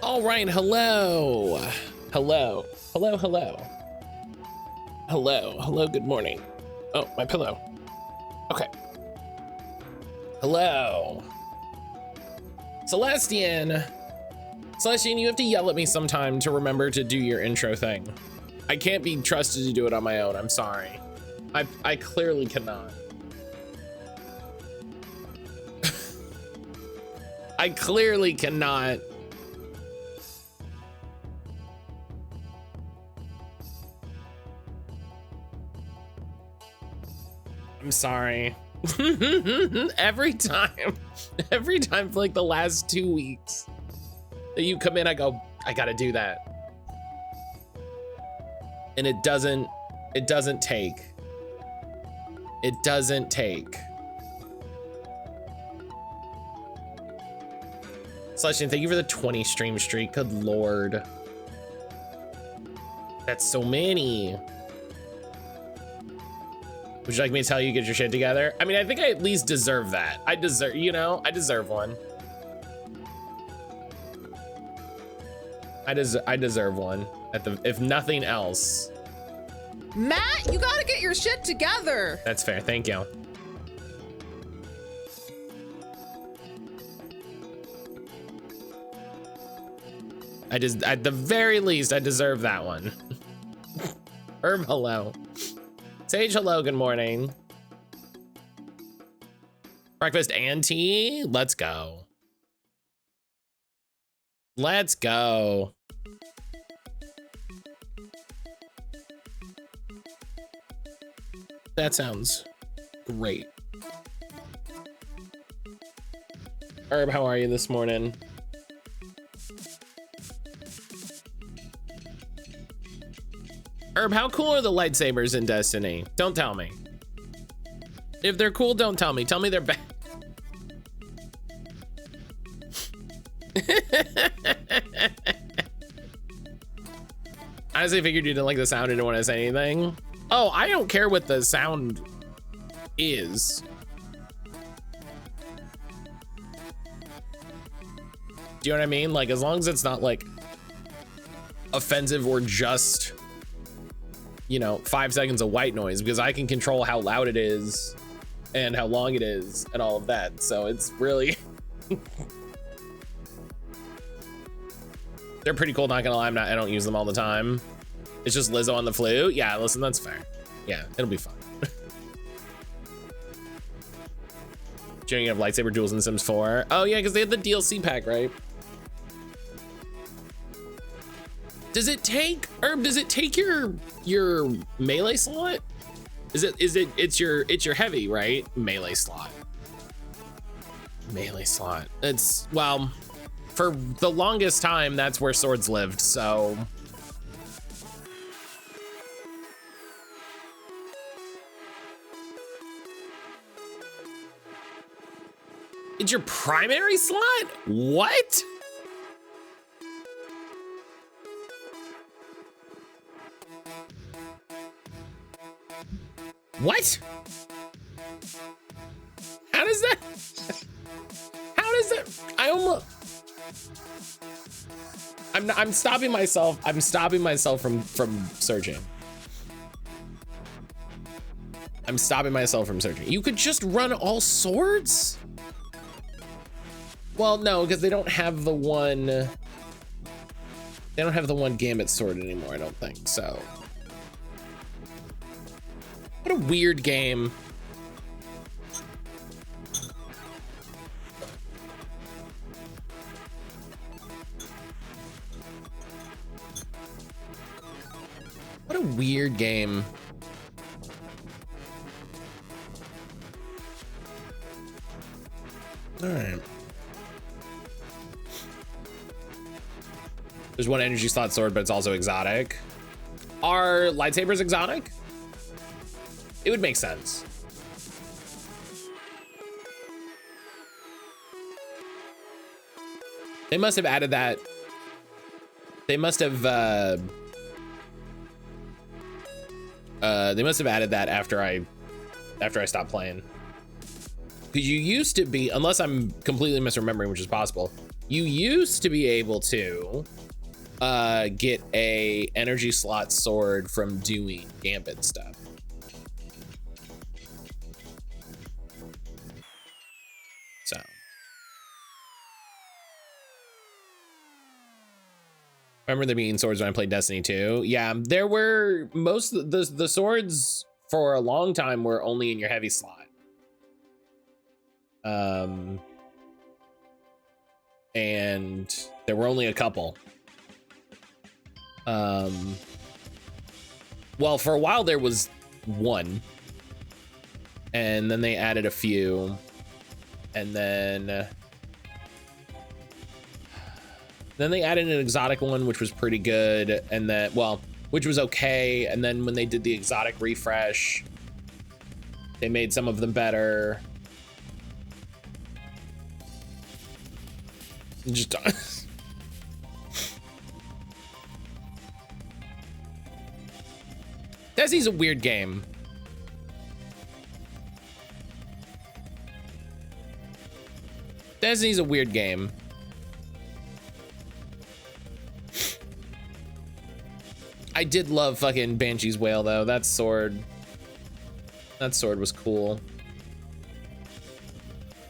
All right, hello. Hello, hello, hello. Hello, hello, good morning. Oh, my pillow. Okay. Hello. Celestian, you have to yell at me sometime to remember to do your intro thing. I can't be trusted to do it on my own, I'm sorry. I clearly cannot. I clearly cannot. I'm sorry. every time for like the last 2 weeks that you come in, I go, I gotta do that. And it doesn't take. It doesn't take. Celestian, thank you for the 20 stream streak. Good Lord. That's so many. Would you like me to tell you get your shit together? I mean, I think I at least deserve that. I deserve, you know, I deserve one. I deserve one, if nothing else. Matt, you gotta get your shit together. That's fair, thank you. At the very least, I deserve that one. Herb, hello. Sage, hello, good morning. Breakfast and tea, let's go. Let's go. That sounds great. Herb, how are you this morning? Herb, how cool are the lightsabers in Destiny? Don't tell me. If they're cool, don't tell me. Tell me they're bad. I honestly figured you didn't like the sound and didn't want to say anything. Oh, I don't care what the sound is. Do you know what I mean? Like, as long as it's not like offensive or just, you know, 5 seconds of white noise, because I can control how loud it is and how long it is and all of that. So it's really, they're pretty cool. Not gonna lie, I don't use them all the time. It's just Lizzo on the flute. Yeah, listen, that's fair. Yeah, it'll be fun. Do you have lightsaber duels in Sims 4? Oh yeah, because they had the DLC pack, right? Does it take, Herb, does it take your melee slot? It's your heavy, right? Melee slot. Melee slot. It's, well, for the longest time, that's where swords lived, so. It's your primary slot? What? What? How does that? How does that? I almost. I'm stopping myself. I'm stopping myself from searching. I'm stopping myself from searching. You could just run all swords? Well, no, because they don't have the one. They don't have the one Gambit sword anymore, I don't think so. What a weird game. What a weird game. All right. There's one energy slot sword, but it's also exotic. Are lightsabers exotic? It would make sense. They must have added that. They must have added that after I stopped playing. Because you used to be, unless I'm completely misremembering, which is possible, You used to be able to get a energy slot sword from doing Gambit stuff. So. Remember there being swords when I played Destiny 2? Yeah, there were most of the swords for a long time were only in your heavy slot. And there were only a couple. Well, for a while there was one, and then they added a few, and then they added an exotic one, which was pretty good, and then, well, which was okay, and then when they did the exotic refresh, they made some of them better. Just Destiny's a weird game. Destiny's a weird game. I did love fucking Banshee's Wail though. That sword was cool.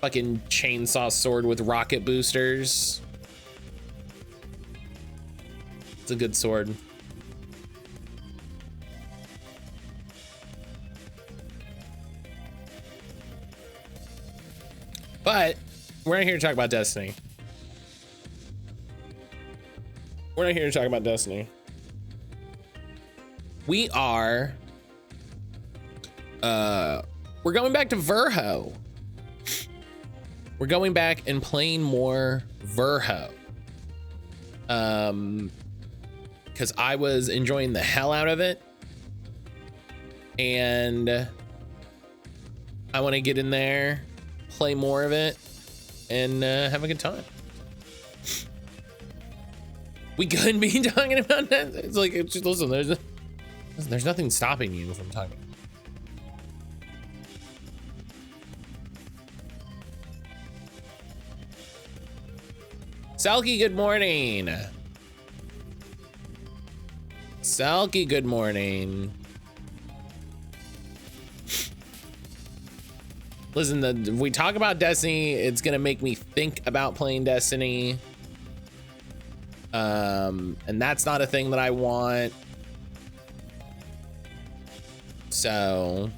Fucking chainsaw sword with rocket boosters. It's a good sword. But we're not here to talk about Destiny. We're not here to talk about Destiny. We are we're going back to Verho. We're going back and playing more Verho. Because I was enjoying the hell out of it. And I want to get in there, play more of it, and have a good time. We couldn't be talking about that. It's like, just listen, there's nothing stopping you from talking. Selkie, good morning. Selkie, good morning. Listen, if we talk about Destiny, it's gonna make me think about playing Destiny. And that's not a thing that I want. So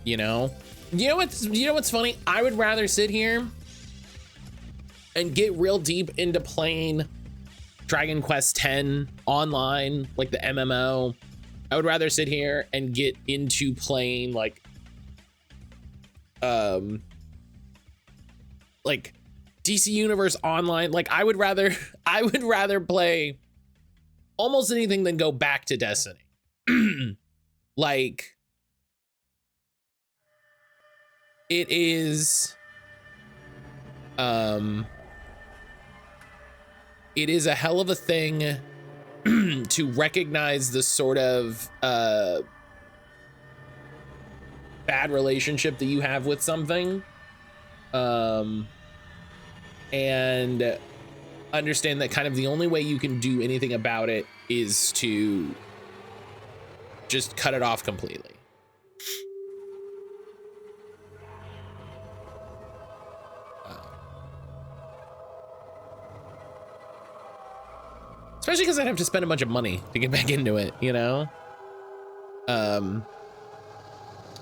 you know what's funny? I would rather sit here and get real deep into playing Dragon Quest X online, like the MMO. I would rather sit here and get into playing like DC Universe Online. Like I would rather play almost anything than go back to Destiny. Like it is a hell of a thing to recognize the sort of bad relationship that you have with something, and understand that kind of the only way you can do anything about it is to just cut it off completely. Especially because I'd have to spend a bunch of money to get back into it, you know? I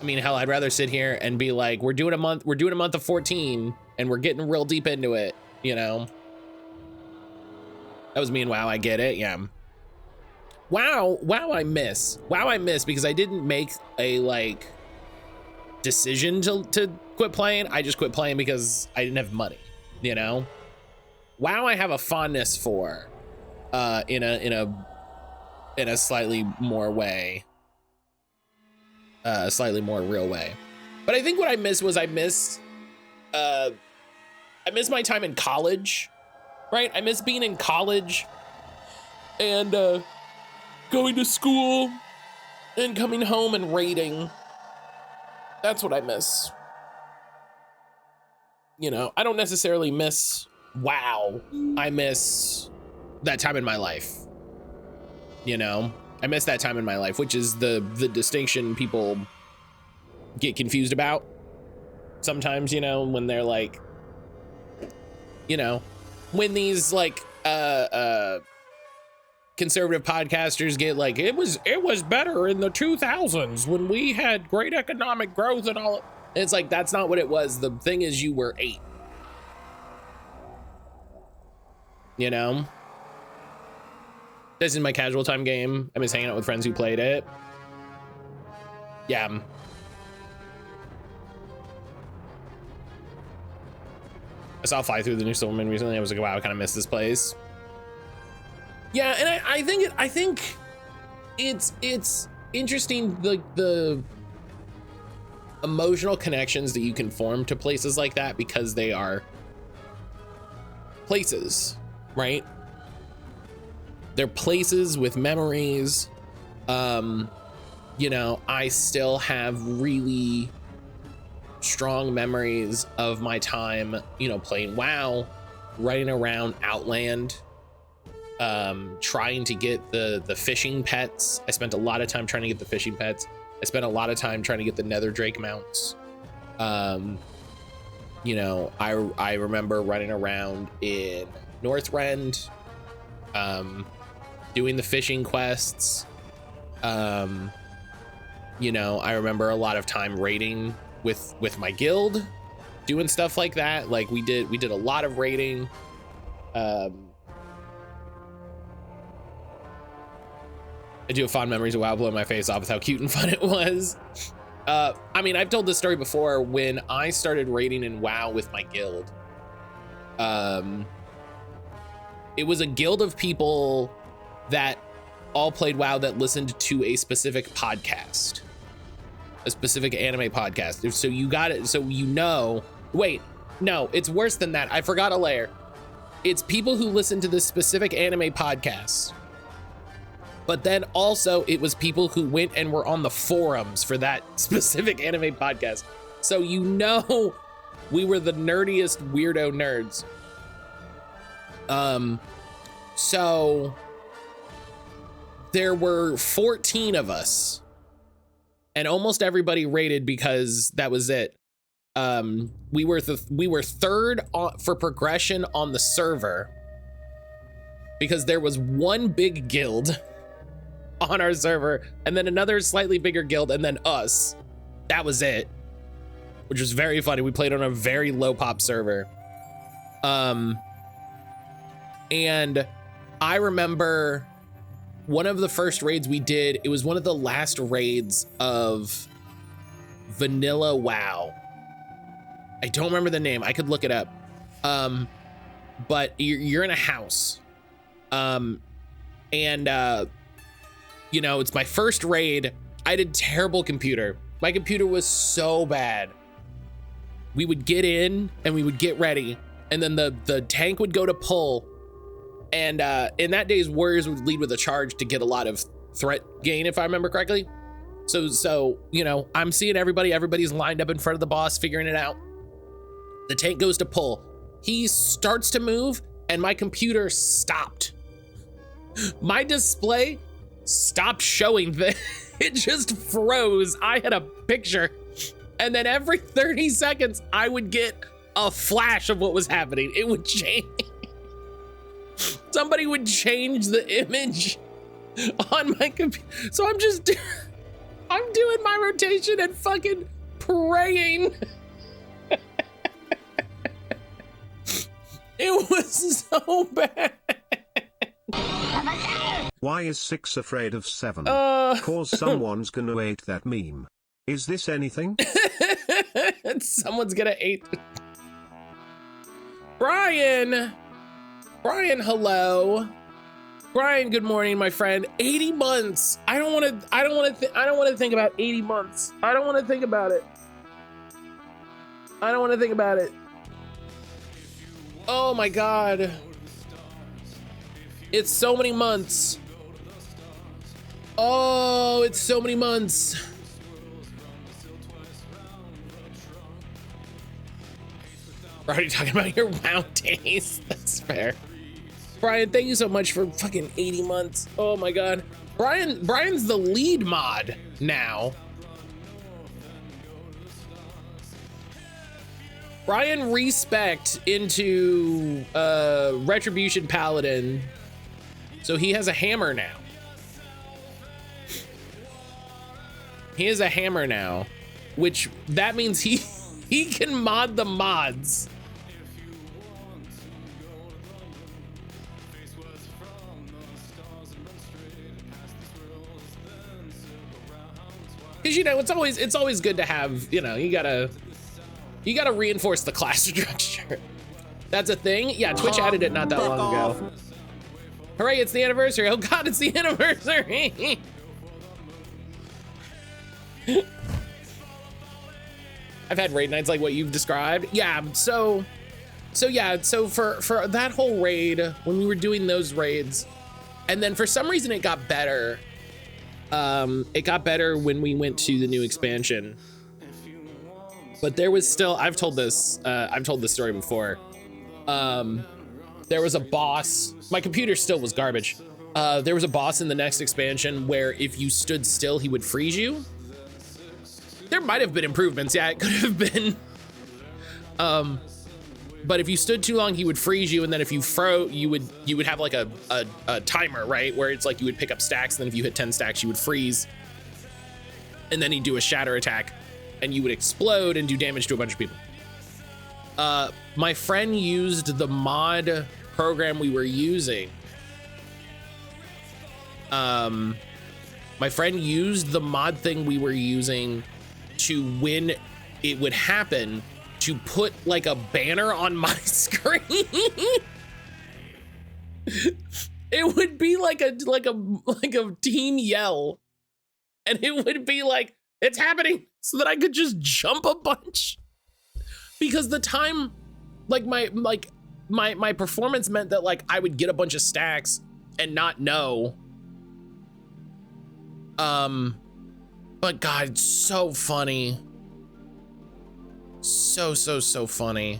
mean, hell, I'd rather sit here and be like, we're doing a month of 14 and we're getting real deep into it, you know? That was me and WoW, I get it, yeah. WoW I miss because I didn't make a like decision to quit playing. I just quit playing because I didn't have money, you know? WoW I have a fondness for. In a slightly more way, a slightly more real way. But I think what I missed was I missed my time in college, right? I miss being in college and going to school and coming home and raiding. That's what I miss. You know, I don't necessarily miss WoW. I miss that time in my life. You know, I miss that time in my life, which is the distinction people get confused about sometimes, you know, when they're like, you know, when these like conservative podcasters get like, it was better in the 2000s when we had great economic growth and all. It's like, that's not what it was. The thing is, you were 8. You know? This is my casual time game. I miss hanging out with friends who played it. Yeah. I saw Fly Through the new Silverman recently. I was like, wow, I kind of miss this place. Yeah, and I think it's interesting, the emotional connections that you can form to places like that, because they are places, right? They're places with memories. You know, I still have really strong memories of my time, you know, playing WoW, running around Outland, trying to get the fishing pets. I spent a lot of time trying to get the fishing pets. I spent a lot of time trying to get the Nether Drake mounts. You know, I remember running around in Northrend, doing the fishing quests. You know, I remember a lot of time raiding with my guild, doing stuff like that. Like we did a lot of raiding. I do have fond memories of WoW blowing my face off with how cute and fun it was. I mean, I've told this story before. When I started raiding in WoW with my guild, it was a guild of people that all played WoW that listened to a specific podcast, a specific anime podcast. So you got it. So, you know, wait, no, it's worse than that. I forgot a layer. It's people who listen to this specific anime podcast. But then also it was people who went and were on the forums for that specific anime podcast. So, you know, we were the nerdiest weirdo nerds. So there were 14 of us, and almost everybody rated because that was it. We were third for progression on the server because there was one big guild on our server, and then another slightly bigger guild, and then us. That was it, which was very funny. We played on a very low pop server. And I remember one of the first raids we did, it was one of the last raids of Vanilla WoW. I don't remember the name. I could look it up. But you're in a house. You know, it's my first raid. I had a terrible computer. My computer was so bad. We would get in and we would get ready, and then the tank would go to pull. And in that days, warriors would lead with a charge to get a lot of threat gain, if I remember correctly. So you know, I'm seeing everybody's lined up in front of the boss, figuring it out. The tank goes to pull. He starts to move, and my computer stopped. My display stopped showing. It just froze. I had a picture, and then every 30 seconds, I would get a flash of what was happening. It would change. Somebody would change the image on my computer. So I'm doing my rotation and fucking praying. It was so bad. Why is 6 afraid of 7? Cause someone's gonna hate that meme. Is this anything? Someone's gonna hate. Brian, hello. Brian, good morning, my friend. 80 months. I don't want to think about 80 months. I don't want to think about it. Oh my God. It's so many months. Oh, it's so many months. We're already talking about your WoW days. That's fair. Brian, thank you so much for fucking 80 months. Oh my God. Brian's the lead mod now. Brian respect into Retribution Paladin. So he has a hammer now. He has a hammer now, which that means he can mod the mods. Because you know it's always good to have, you know, you gotta reinforce the class structure. That's a thing. Yeah, Twitch added it not that long ago. Hooray, it's the anniversary. Oh God, it's the anniversary. I've had raid nights like what you've described. Yeah, so for that whole raid, when we were doing those raids, and then for some reason it got better. It got better when we went to the new expansion. But there was still, I've told this story before. There was a boss, my computer still was garbage. There was a boss in the next expansion where if you stood still, he would freeze you. There might have been improvements, yeah, it could have been. But if you stood too long, he would freeze you, and then if you froze, you would have like a timer, right? Where it's like you would pick up stacks, and then if you hit 10 stacks, you would freeze. And then he'd do a shatter attack, and you would explode and do damage to a bunch of people. My friend used the mod program we were using. My friend used the mod thing we were using to, when it would happen, to put like a banner on my screen. It would be like a team yell, and it would be like, it's happening, so that I could just jump a bunch. Because the time, like my performance meant that like I would get a bunch of stacks and not know. But God, it's so funny. So funny.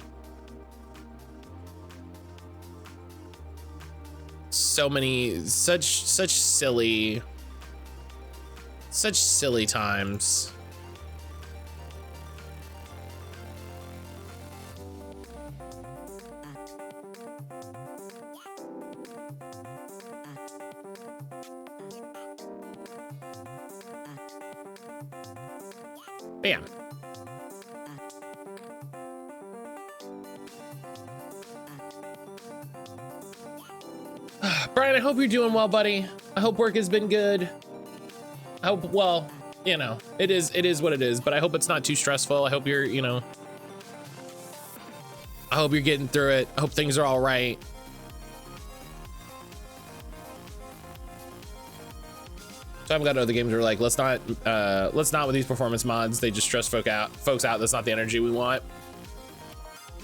So many, such silly times. Bam. Brian, I hope you're doing well, buddy. I hope work has been good. I hope, well, you know, it is what it is, but I hope it's not too stressful. I hope you're, you know, I hope you're getting through it. I hope things are all right. So I'm glad other games are like, let's not with these performance mods. They just stress folks out. That's not the energy we want.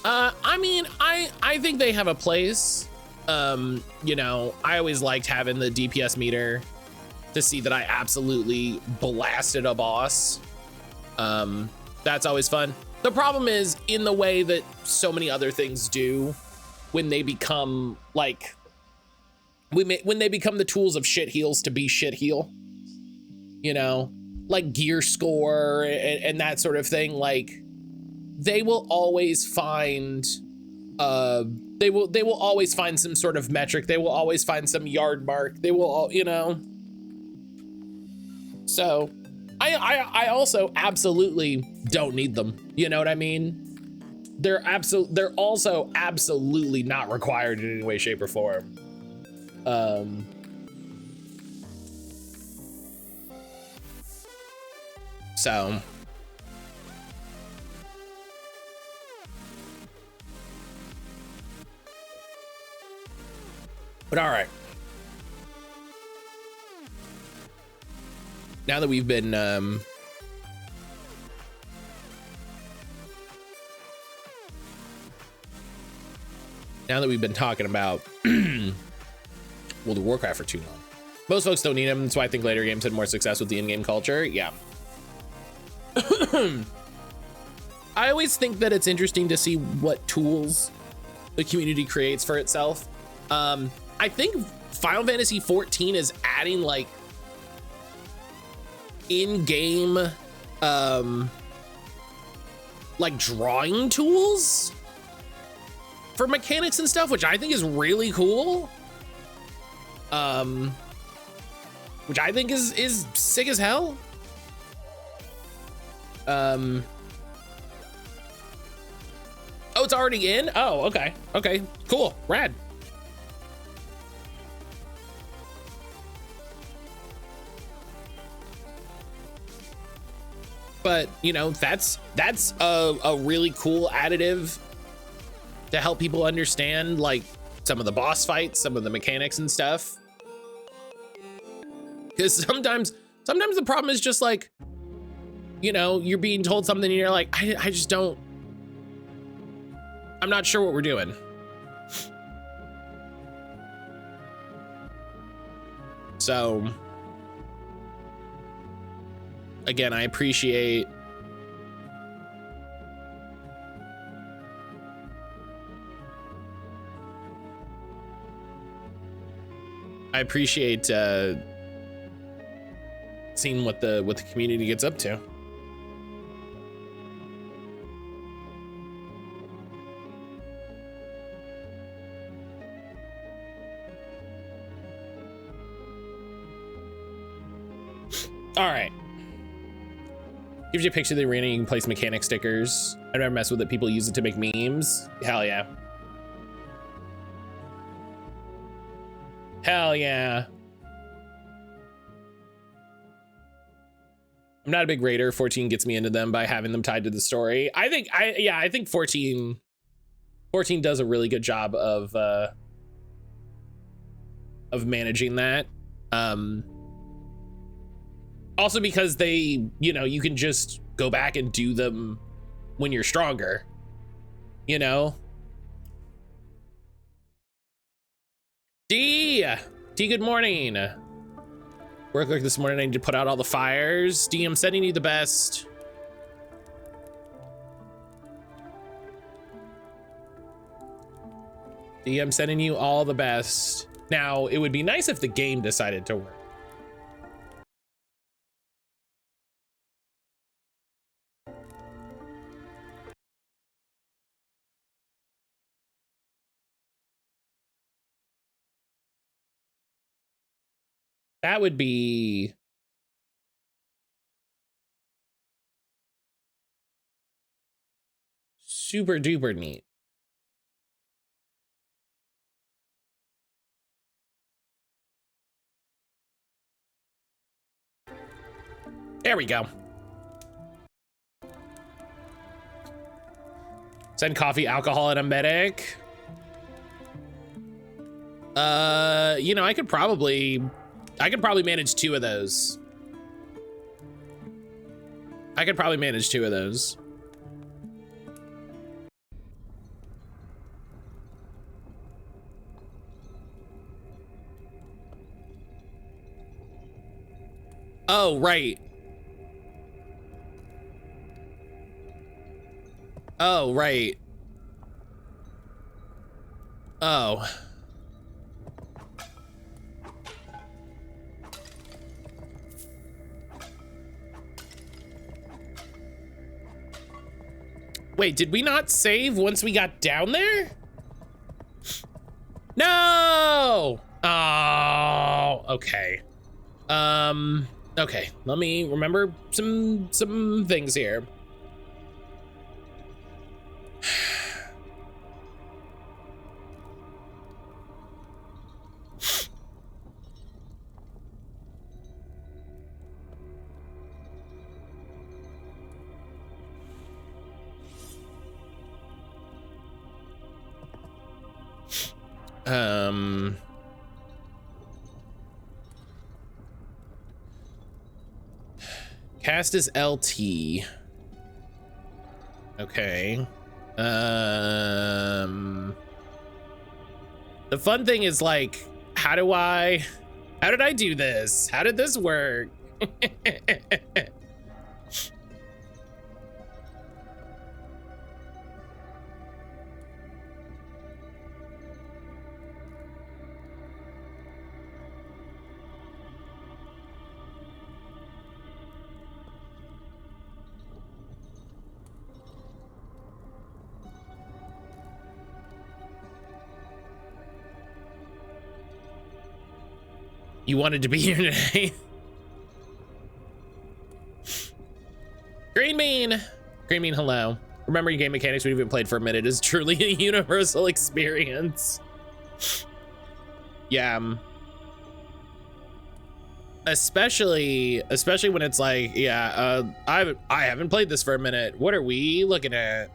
I mean, I think they have a place. You know, I always liked having the DPS meter to see that I absolutely blasted a boss. That's always fun. The problem is in the way that so many other things do, when they become like, when they become the tools of shit heals to be shit heal, you know, like gear score and that sort of thing. Like they will always find, they will always find some sort of metric. They will always find some yard mark. They will all, you know. So I also absolutely don't need them. You know what I mean? They're also absolutely not required in any way, shape, or form. So but all right. Now that we've been now that we've been talking about World of Warcraft for too long, Most folks don't need them. That's why I think later games had more success with the in-game culture. Yeah. I always think that it's interesting to see what tools the community creates for itself. I think Final Fantasy 14 is adding like in-game like drawing tools for mechanics and stuff, which I think is really cool. Which I think is sick as hell. Oh, it's already in? Oh, okay. Okay, cool, rad. But, you know, that's a really cool additive to help people understand like some of the boss fights, some of the mechanics and stuff. Because sometimes the problem is just like, you know, you're being told something and you're like, I just don't, I'm not sure what we're doing. So, again, I appreciate seeing what the community gets up to. All right. Gives you a picture of the arena. You can place mechanic stickers. I never mess with it. People use it to make memes. Hell yeah. Hell yeah. I'm not a big raider. 14 gets me into them by having them tied to the story. I think 14 does a really good job of managing that. Also because they, you know, you can just go back and do them when you're stronger, you know? D, good morning. Work like this morning, I need to put out all the fires. D, I'm sending you the best. D, I'm sending you all the best. Now, it would be nice if the game decided to work. That would be super duper neat. There we go. Send coffee, alcohol, and a medic. You know, I could probably manage 2 of those. I could probably manage 2 of those. Oh, right. Oh, right. Oh. Wait, did we not save once we got down there? No! Oh, okay. Okay, let me remember some things here. Cast is LT. Okay. The fun thing is like, how do I How did I do this? How did this work? You wanted to be here today. Green Mean, hello. Remember your game mechanics we've even played for a minute is truly a universal experience. Yeah. Especially when it's like, yeah, I haven't played this for a minute. What are we looking at?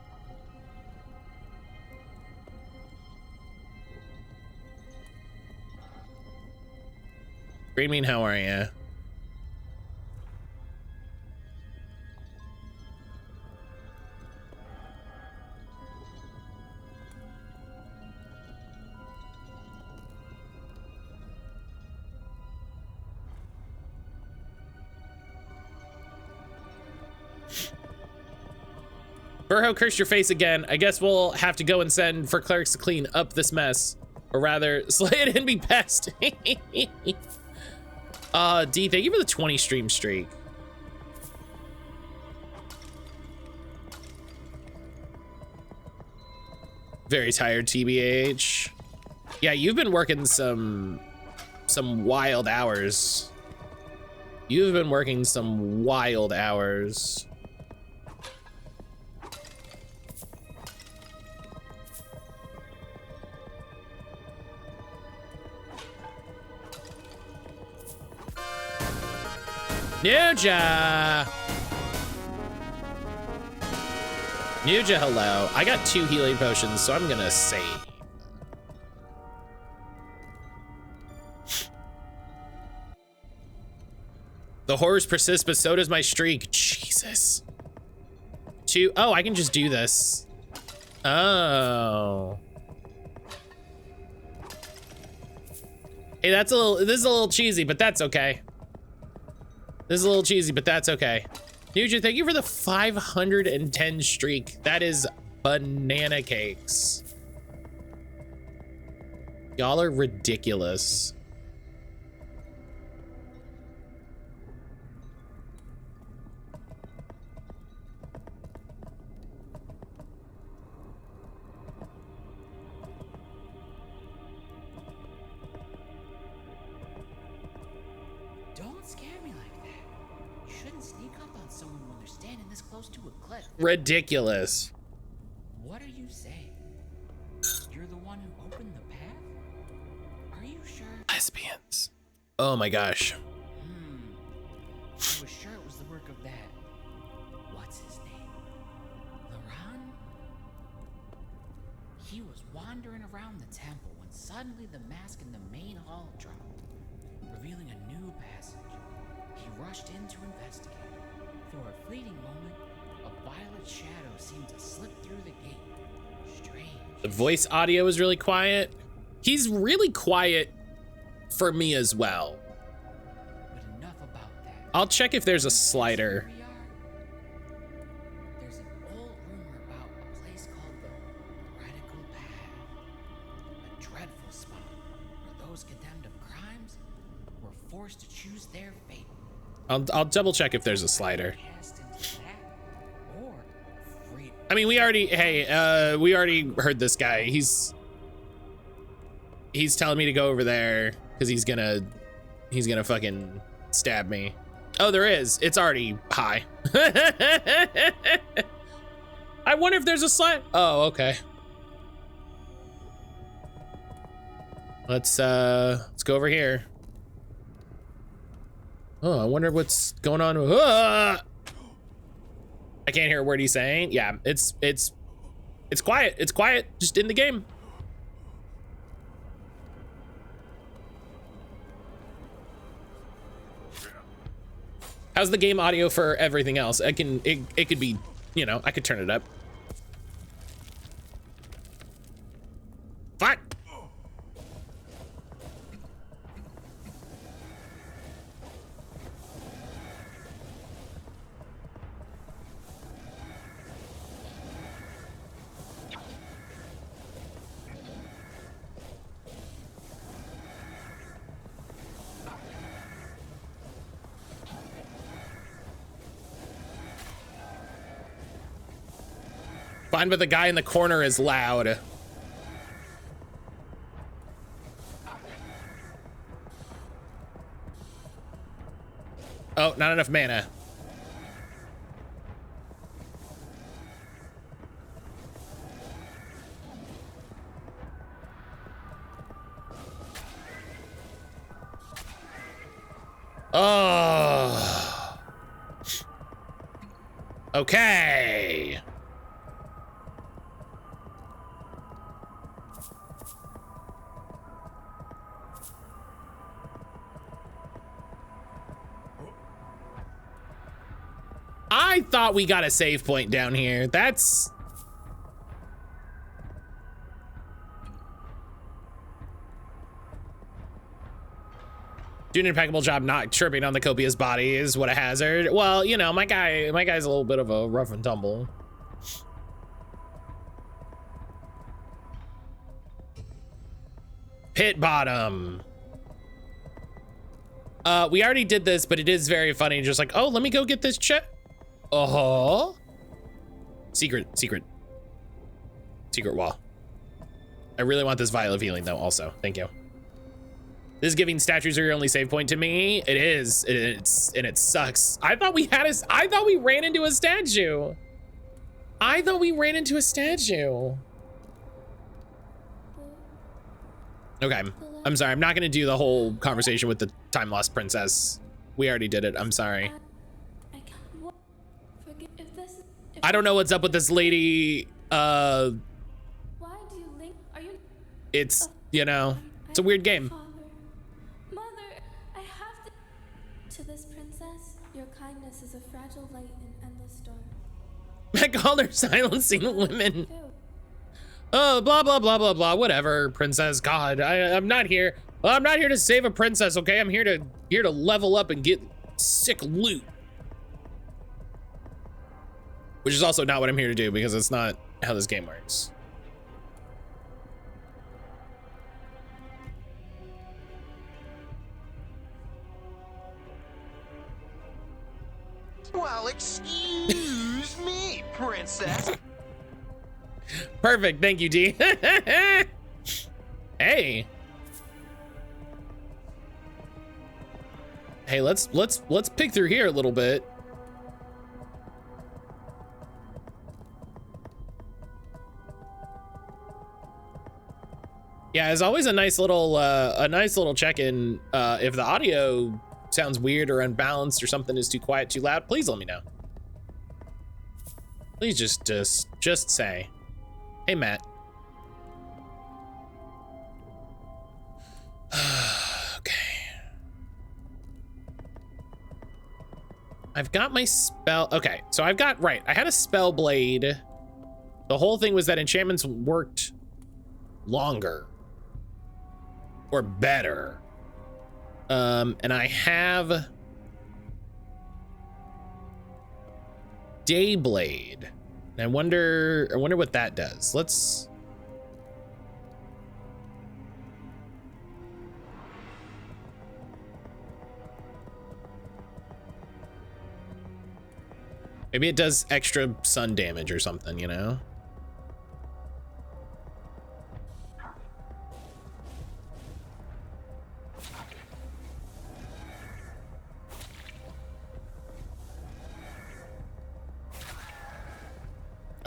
Green Mean, how are you? Verho, curse your face again. I guess we'll have to go and send for clerics to clean up this mess. Or rather, slay it and be pest. D, thank you for the 20 stream streak. Very tired, TBH. Yeah, you've been working some wild hours. You've been working some wild hours. Nuja, hello. I got 2 healing potions, so I'm gonna save. The horrors persist, but so does my streak. Jesus. 2. Oh, I can just do this. Oh. Hey, this is a little cheesy, but that's okay. This is a little cheesy, but that's okay. Nuja, thank you for the 510 streak. That is banana cakes. Y'all are ridiculous. Ridiculous. What are you saying? You're the one who opened the path? Are you sure? Lesbians. Oh my gosh. I was sure it was the work of that. What's his name? Laran? He was wandering around the temple when suddenly the mask in the main hall dropped, revealing a new passage. He rushed in to investigate. For a fleeting moment, a violet shadow seemed to slip through the gate. Strange. The voice audio is really quiet. He's really quiet for me as well. But enough about that. I'll check if there's a slider. Here we are. There's an old rumor about a place called the Fanatical Path. A dreadful spot where those condemned of crimes were forced to choose their fate. I'll double check if there's a slider. Cast into that or free. I mean, we already heard this guy. He's telling me to go over there because he's gonna fucking stab me. Oh, there is. It's already high. I wonder if there's a slide. Oh, okay. Let's go over here. Oh, I wonder what's going on. I can't hear a word he's saying. Yeah, it's quiet. It's quiet just in the game. How's the game audio for everything else? It could be, you know, I could turn it up. Fuck. Fine, but the guy in the corner is loud. Oh, not enough mana. Oh. Okay. I thought we got a save point down here. That's... Doing an impeccable job not tripping on the copious body is what a hazard. Well, you know, my guy's a little bit of a rough and tumble. Pit bottom. We already did this, but it is very funny. Just like, oh, let me go get this chest. Uh-huh. Secret wall. I really want this vial of healing though also. Thank you. This is giving statues are your only save point to me. It is. It sucks. I thought we ran into a statue. Okay. I'm sorry. I'm not going to do the whole conversation with the time lost princess. We already did it. I'm sorry. I don't know what's up with this lady. Why do you link? Are you? It's, you know, it's a weird game. To this princess, your kindness is a fragile light in endless storm. Mattcaulder silencing women. Oh, blah, blah, blah, blah, blah, whatever, princess. God, I'm not here. I'm not here to save a princess, okay? I'm here to level up and get sick loot. Which is also not what I'm here to do because it's not how this game works. Well, excuse me, princess. Perfect, thank you, D. Hey. Hey, let's pick through here a little bit. Yeah, as always, a nice little check-in. If the audio sounds weird or unbalanced or something is too quiet, too loud, please let me know. Please just say, hey, Matt. Okay. I've got my spell. Okay, so I had a spell blade. The whole thing was that enchantments worked longer or better. And I have Dayblade. And I wonder what that does. Let's maybe it does extra sun damage or something, you know?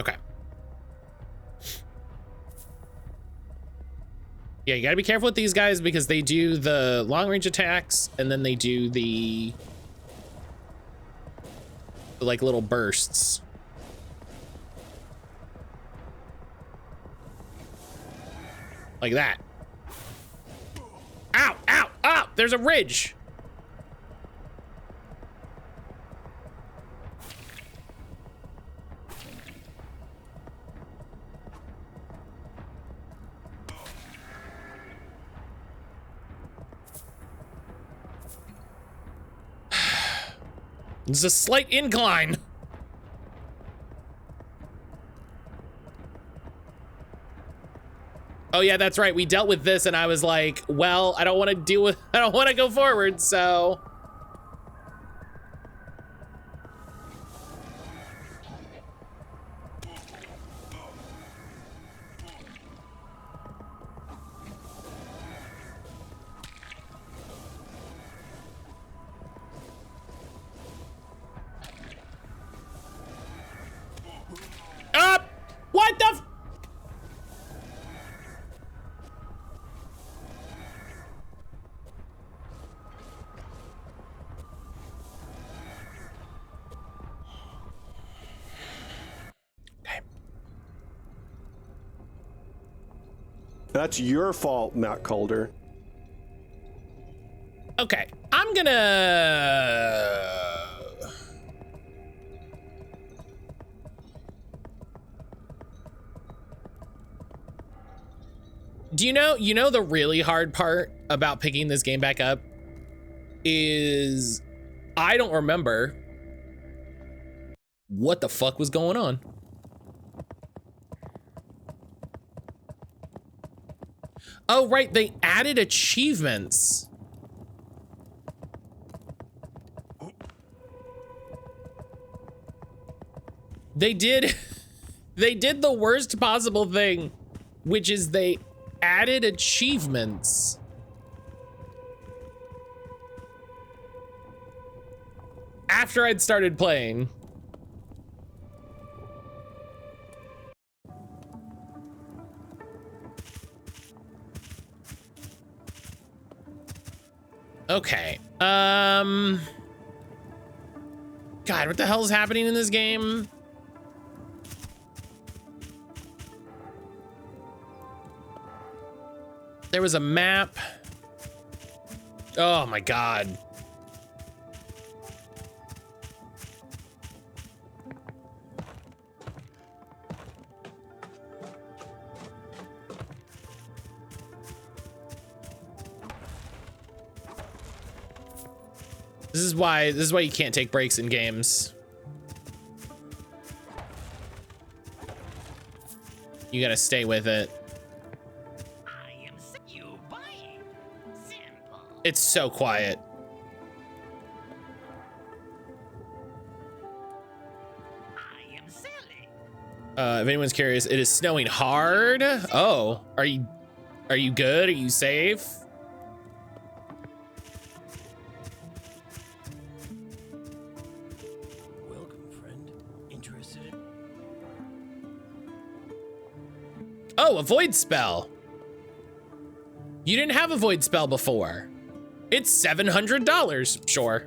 Okay. Yeah, you gotta be careful with these guys because they do the long range attacks and then they do the like little bursts. Like that. Ow, ow, ow, there's a ridge. It's a slight incline. Oh yeah, that's right. We dealt with this and I was like, well, I don't want to go forward, so. That's your fault, mattcaulder. Okay, I'm gonna... Do you know the really hard part about picking this game back up is I don't remember what the fuck was going on. Oh, right, they added achievements. They did the worst possible thing, which is they added achievements. After I'd started playing. Okay. God, what the hell is happening in this game? There was a map. Oh my God. This is why you can't take breaks in games. You gotta stay with it. It's so quiet. If anyone's curious, it is snowing hard. Oh, are you good? Are you safe? Welcome, friend. Interested? Oh, a void spell. You didn't have a void spell before. It's $700, sure.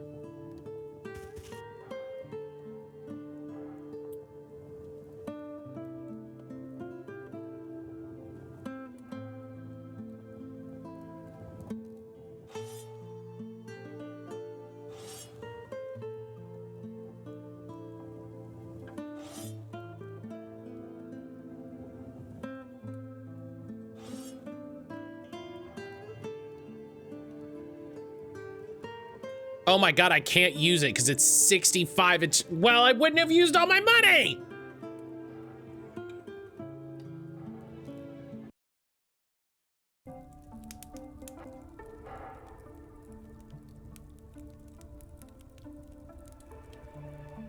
Oh my God, I can't use it because it's 65. Well, I wouldn't have used all my money.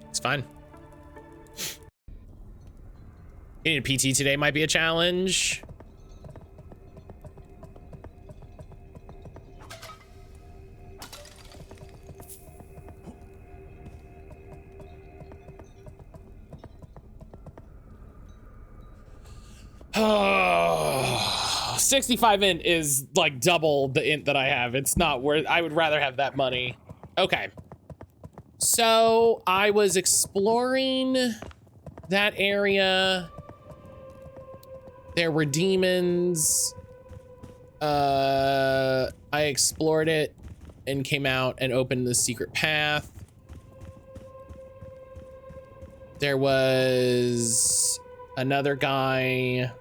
It's fine. Getting a PT today might be a challenge. Oh, 65 int is like double the int that I have. It's not worth, I would rather have that money. Okay. So I was exploring that area. There were demons. I explored it and came out and opened the secret path. There was another guy.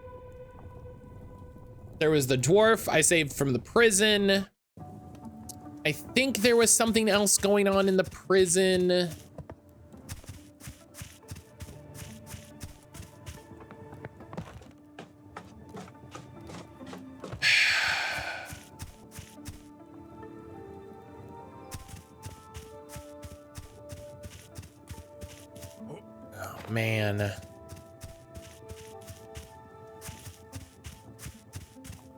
There was the dwarf I saved from the prison. I think there was something else going on in the prison. Oh, man.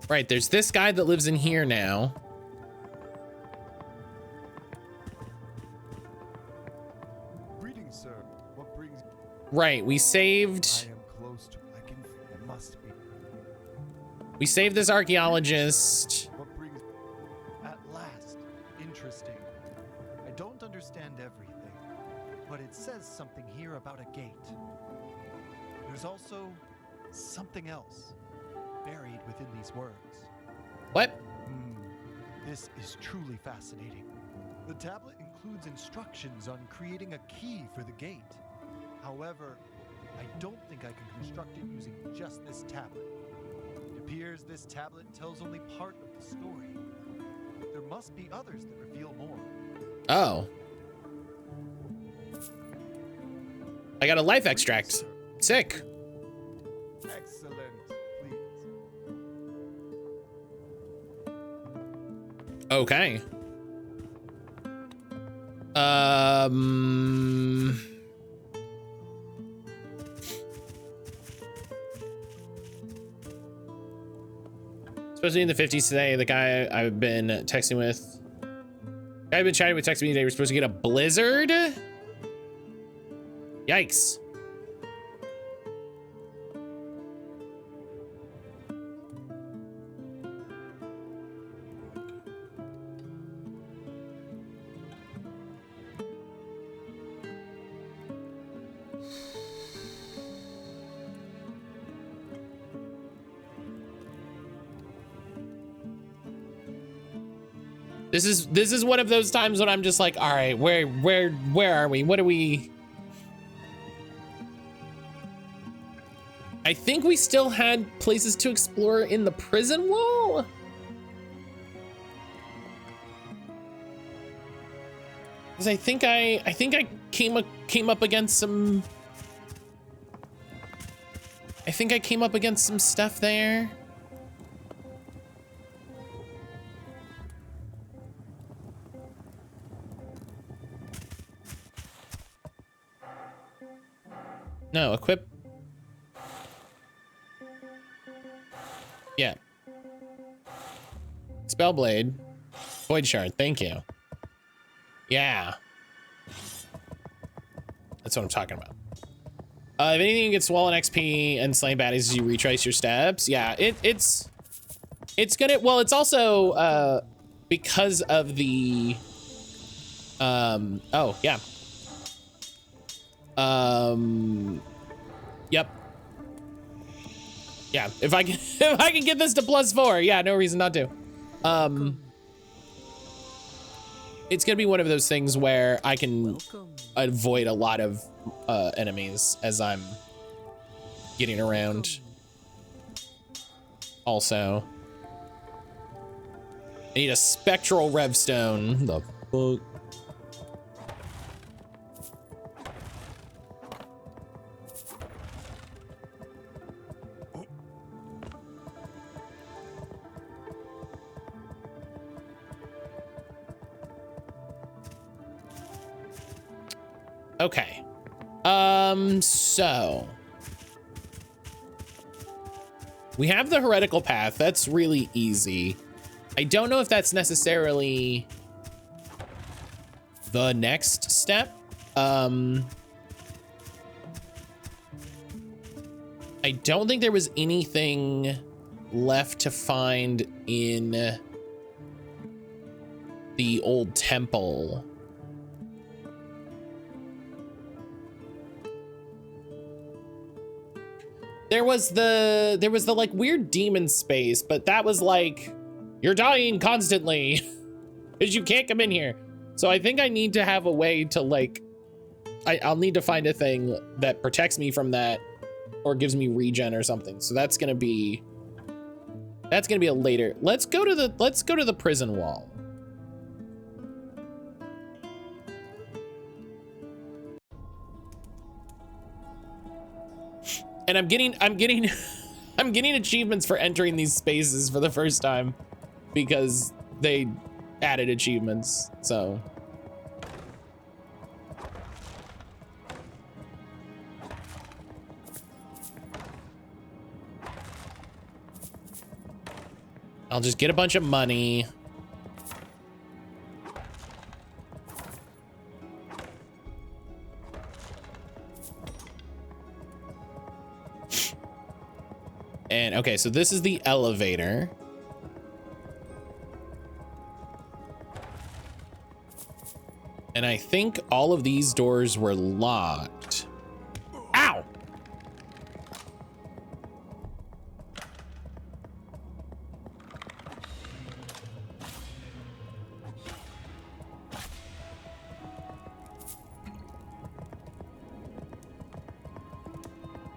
Right, there's this guy that lives in here now. Greetings, sir. What brings Right, we saved. I am close to. I can. It must be. We saved this archaeologist. What brings? At last. Interesting. I don't understand everything, but it says something here about a gate. There's also something else. buried within these words. What? This is truly fascinating. The tablet includes instructions on creating a key for the gate. However, I don't think I can construct it using just this tablet. It appears this tablet tells only part of the story. There must be others that reveal more. Oh. I got a life extract. Sick. Excellent. Please. Okay. Supposed to be in the 50s today. The guy I've been texting with. I've been chatting with texting me today. We're supposed to get a blizzard. Yikes. This is one of those times when I'm just like, all right, where are we? What are we? I think we still had places to explore in the prison wall. Because I think I came up against some. I think I came up against some stuff there. No, equip. Yeah. Spellblade. Void shard, thank you. Yeah. That's what I'm talking about. If anything, you get swollen XP and slaying baddies as you retrace your steps. Yeah, it's gonna, well, it's also because of the oh yeah. Yep. Yeah, if I can get this to +4, yeah, no reason not to. It's gonna be one of those things where I can avoid a lot of enemies as I'm getting around. Also, I need a spectral revstone. The fuck? Okay. So we have the heretical path. That's really easy. I don't know if that's necessarily the next step. I don't think there was anything left to find in the old temple. There was the like weird demon space, but that was like, you're dying constantly because you can't come in here. So I think I need to have a way to like, I'll need to find a thing that protects me from that or gives me regen or something. So that's gonna be a later. Let's go to the prison wall. And I'm getting achievements for entering these spaces for the first time because they added achievements. So I'll just get a bunch of money. And okay, so this is the elevator. And I think all of these doors were locked. Ow!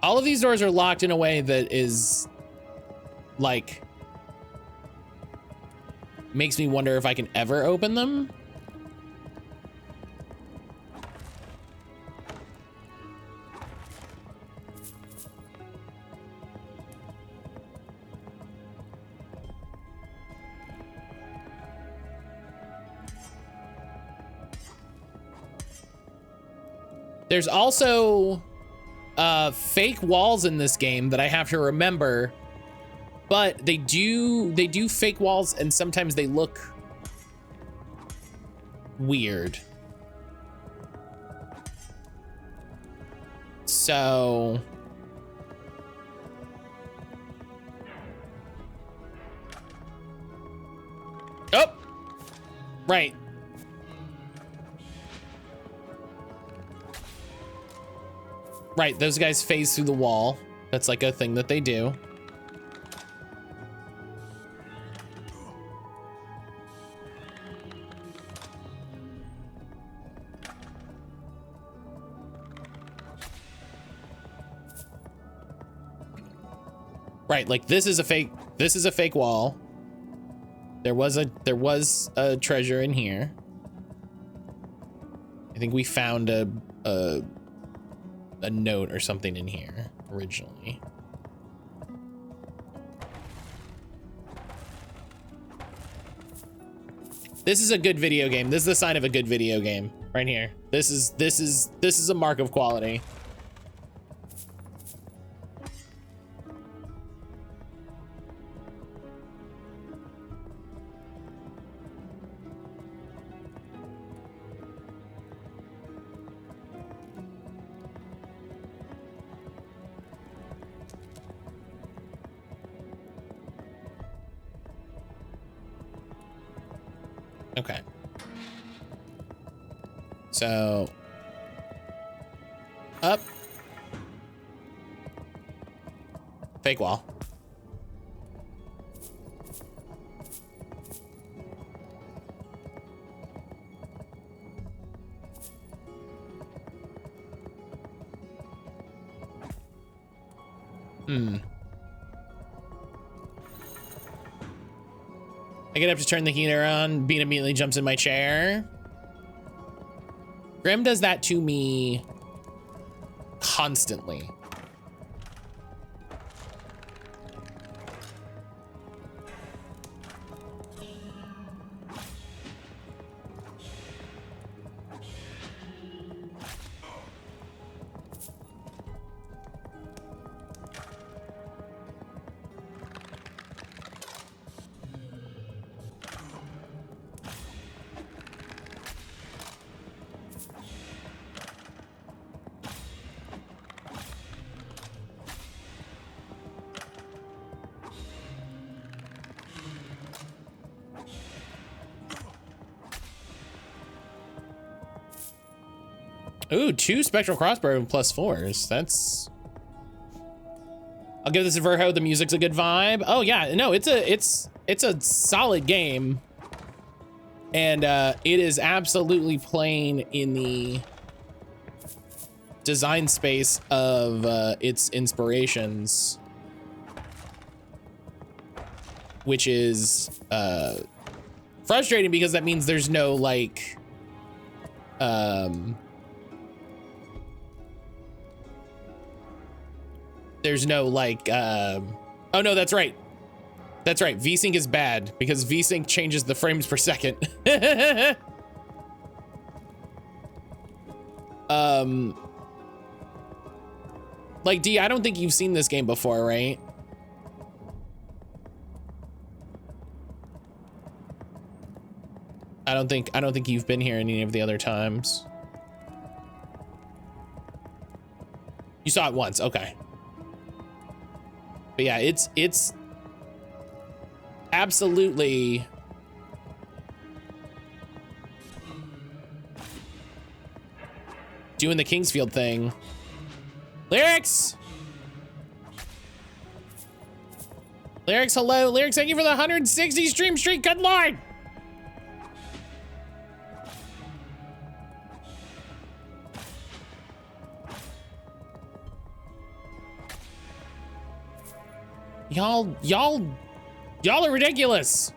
All of these doors are locked in a way that is like, makes me wonder if I can ever open them. There's also fake walls in this game that I have to remember, but they do fake walls and sometimes they look weird. So oh, right. Right, those guys phase through the wall. That's like a thing that they do. Right, like this is a fake wall. There was a treasure in here. I think we found a note or something in here originally. This is a good video game. This is the sign of a good video game right here. This is a mark of quality. Okay. So up. Fake wall. I get up to turn the heater on. Bean immediately jumps in my chair. Grim does that to me constantly. Ooh, 2 spectral crossbow and +4s. That's. I'll give this a Verho. The music's a good vibe. Oh yeah, no, it's a solid game, and it is absolutely playing in the design space of its inspirations, which is frustrating because that means there's no like there's no like oh no, that's right, VSync is bad because VSync changes the frames per second. Like D, I don't think you've seen this game before, right? I don't think you've been here any of the other times. You saw it once, okay. But yeah, it's absolutely doing the Kingsfield thing. Lyrics! Lyrics, hello. Lyrics, thank you for the 160 stream streak. Good lord! Y'all are ridiculous.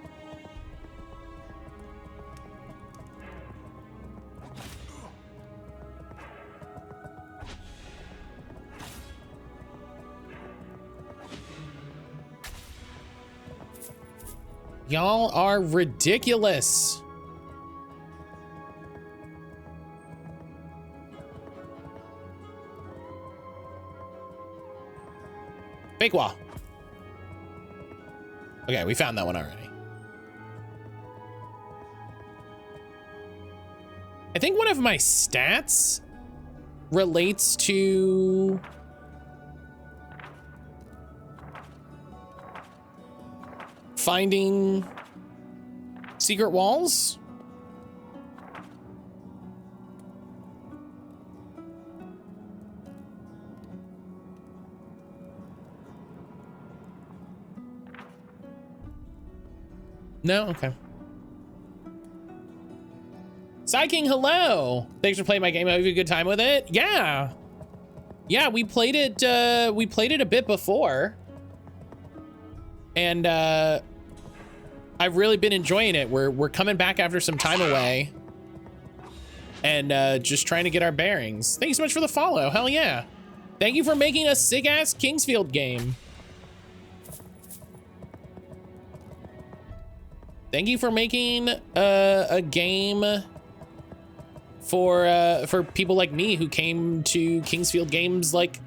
Y'all are ridiculous. Fake wall. Okay, we found that one already. I think one of my stats relates to finding secret walls. No? Okay. Psyking, hello. Thanks for playing my game. I hope you had a good time with it. Yeah. Yeah, we played it a bit before. And I've really been enjoying it. We're coming back after some time away. And just trying to get our bearings. Thank you so much for the follow. Hell yeah. Thank you for making a sick-ass Kingsfield game. Thank you for making a game for people like me who came to Kingsfield games like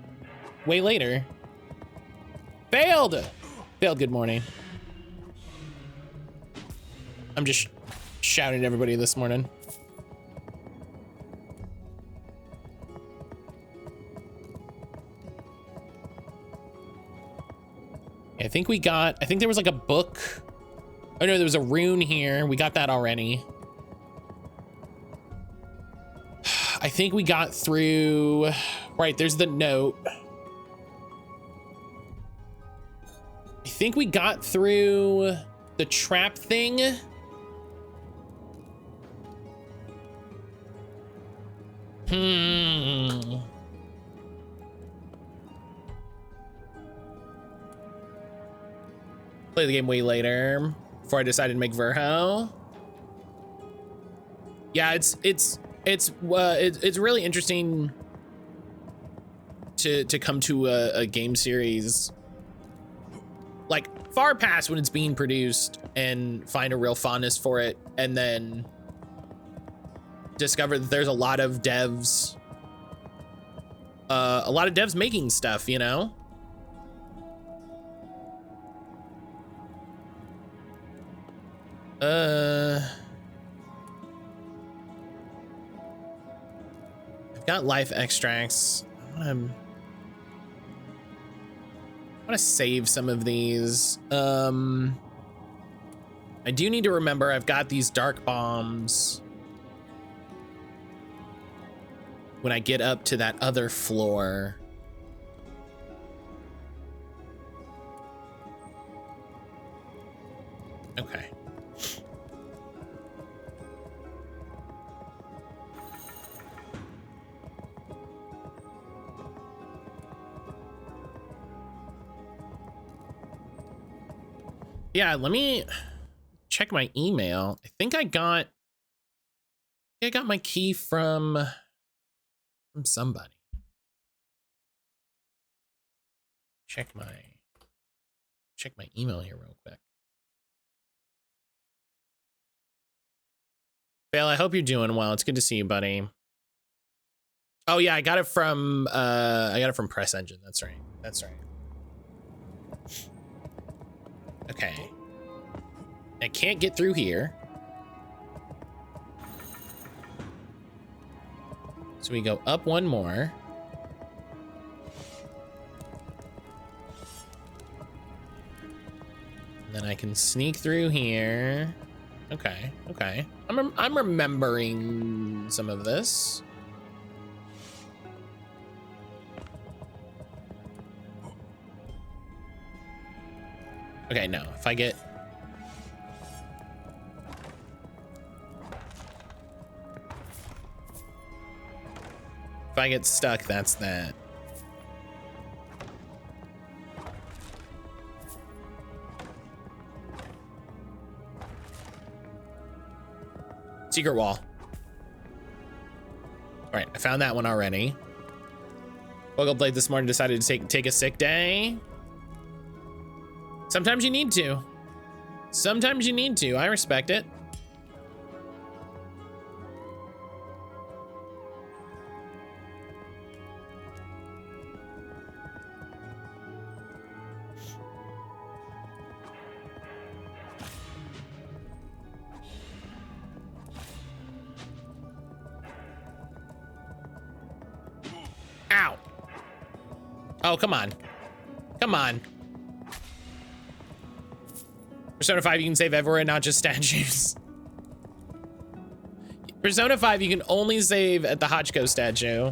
way later. Failed, good morning. I'm just shouting at everybody this morning. I think there was like a book. Oh no, there was a rune here. We got that already. I think we got through, right, there's the note. I think we got through the trap thing. Play the game way later before I decided to make Verho. Yeah, it's really interesting to come to a game series like far past when it's being produced and find a real fondness for it, and then discover that there's a lot of devs making stuff, you know? I've got life extracts. I want to save some of these. I do need to remember I've got these dark bombs when I get up to that other floor. Okay. Yeah, let me check my email. I think I got my key from somebody. Check my email here real quick. Fail, I hope you're doing well. It's good to see you, buddy. Oh yeah, I got it from Press Engine. That's right. Okay. I can't get through here. So we go up one more. And then I can sneak through here. Okay. I'm remembering some of this. Okay, no, if I get stuck, that's that. Secret wall. All right, I found that one already. Woke up late this morning, decided to take a sick day. Sometimes you need to. Sometimes you need to. I respect it. Ow. Oh, come on. Come on. Persona 5, you can save everywhere, not just statues. Persona 5, you can only save at the Hachiko statue.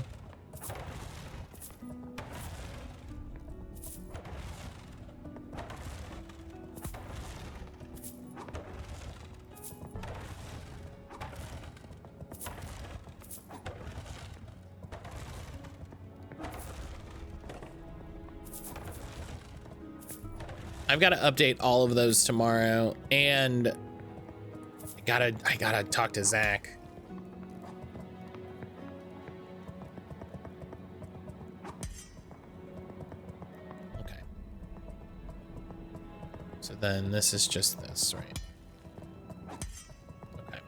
I've got to update all of those tomorrow, and I gotta talk to Zach. Okay. So then this is just this, right? Okay.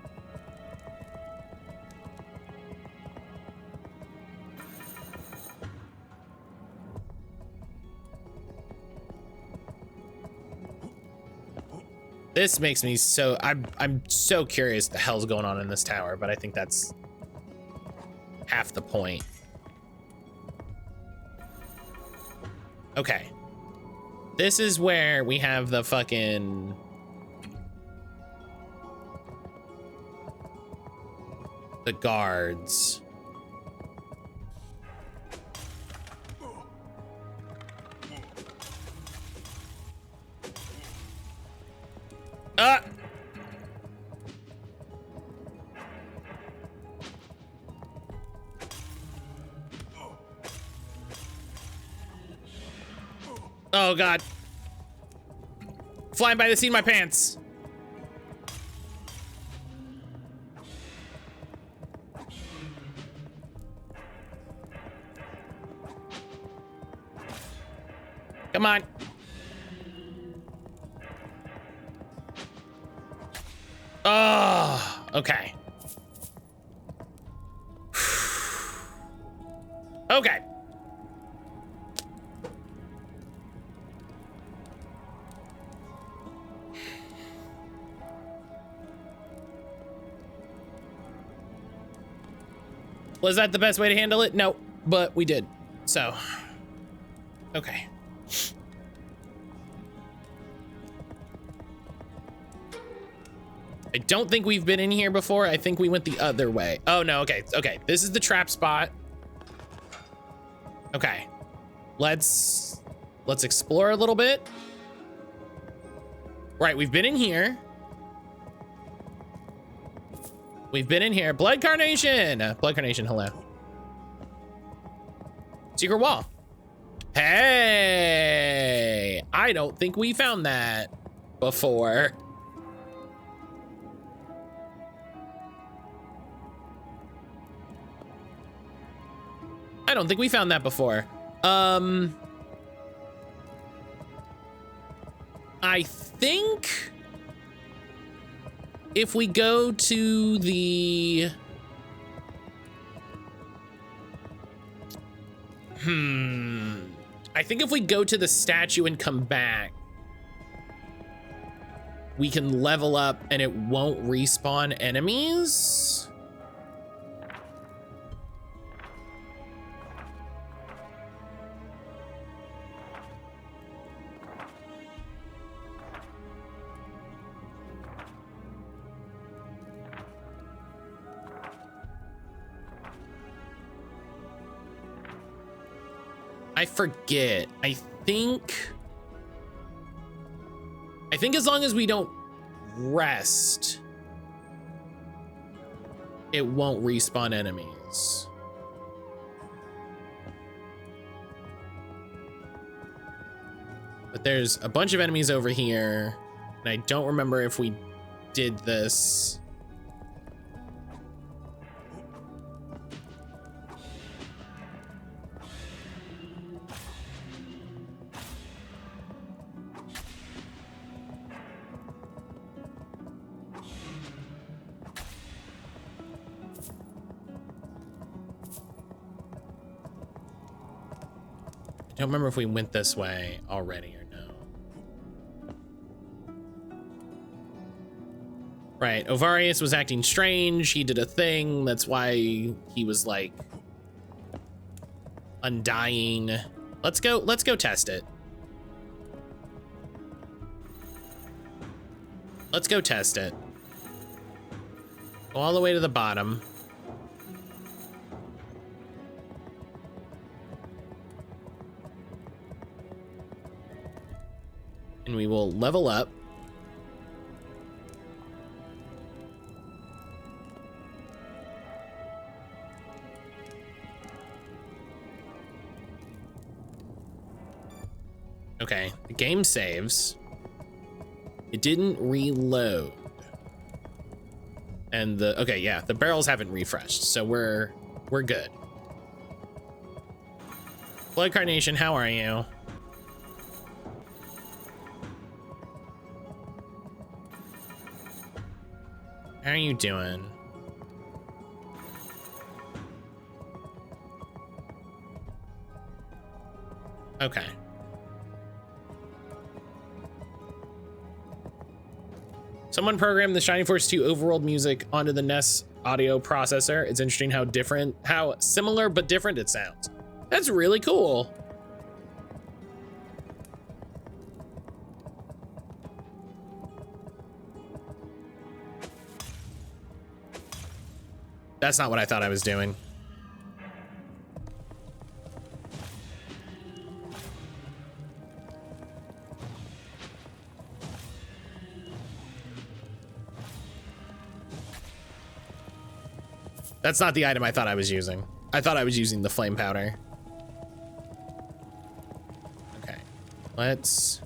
This makes me so, I'm so curious what the hell's going on in this tower, but I think that's half the point. Okay. This is where we have the fucking the guards. Oh God. Flying by the seat of my pants. Come on. Oh, okay. Okay. Was that the best way to handle it? No, but we did. So, okay. I don't think we've been in here before. I think we went the other way. Oh no, okay, okay. This is the trap spot. Okay, let's explore a little bit. Right, we've been in here. We've been in here. Blood Carnation. Blood Carnation, hello. Secret wall. Hey, I don't think we found that before. I don't think we found that before. I think if we go to the, I think if we go to the statue and come back, we can level up and it won't respawn enemies. I forget. I think as long as we don't rest, it won't respawn enemies. But there's a bunch of enemies over here, and I don't remember if we did this. Don't remember if we went this way already or no. Right, Ovarius was acting strange. He did a thing. That's why he was like undying. Let's go test it. Let's go test it. Go all the way to the bottom. And we will level up. Okay, the game saves. It didn't reload. And okay, yeah, the barrels haven't refreshed, so we're good. Blood Carnation, how are you? How are you doing? Okay. Someone programmed the Shining Force 2 overworld music onto the NES audio processor. It's interesting how similar but different it sounds. That's really cool. That's not what I thought I was doing. That's not the item I thought I was using. I thought I was using the flame powder. Okay, let's...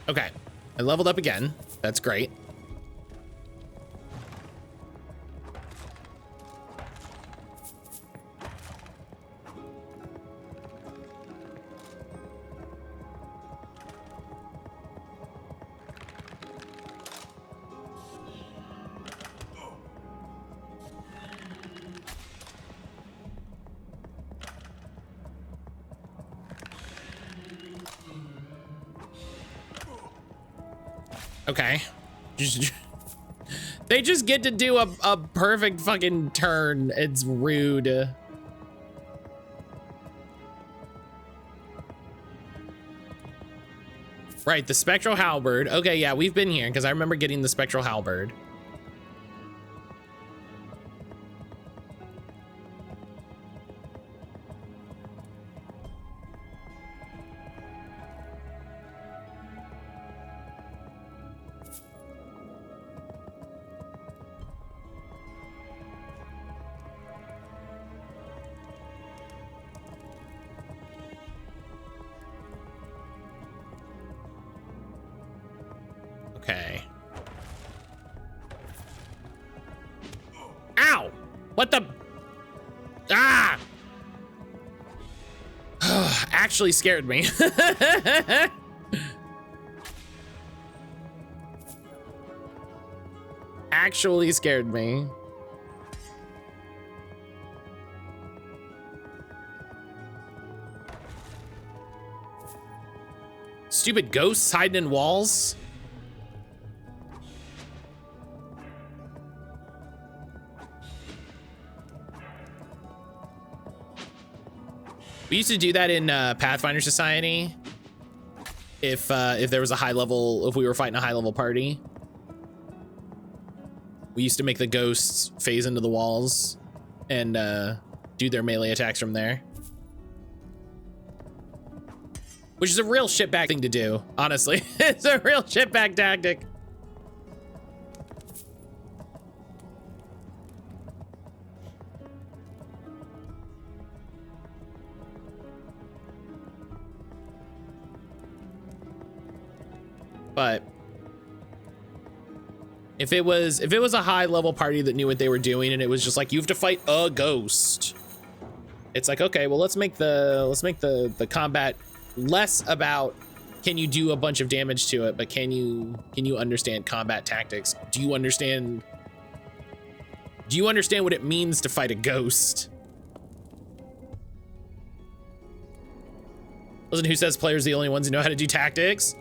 Okay, I leveled up again. That's great. Okay. They just get to do a perfect fucking turn. It's rude. Right, the Spectral Halberd. Okay, yeah, we've been here because I remember getting the Spectral Halberd. Okay. Ow! What the? Ah! Actually scared me. Actually scared me. Stupid ghosts hiding in walls. We used to do that in Pathfinder Society. If there was a high level, if we were fighting a high level party, we used to make the ghosts phase into the walls and do their melee attacks from there. Which is a real shitbag thing to do, honestly. It's a real shitbag tactic. But If it was a high level party that knew what they were doing and it was just like, you have to fight a ghost, it's like, okay, well, let's make the combat less about can you do a bunch of damage to it, but can you understand combat tactics? Do you understand what it means to fight a ghost? Listen, who says players are the only ones who know how to do tactics?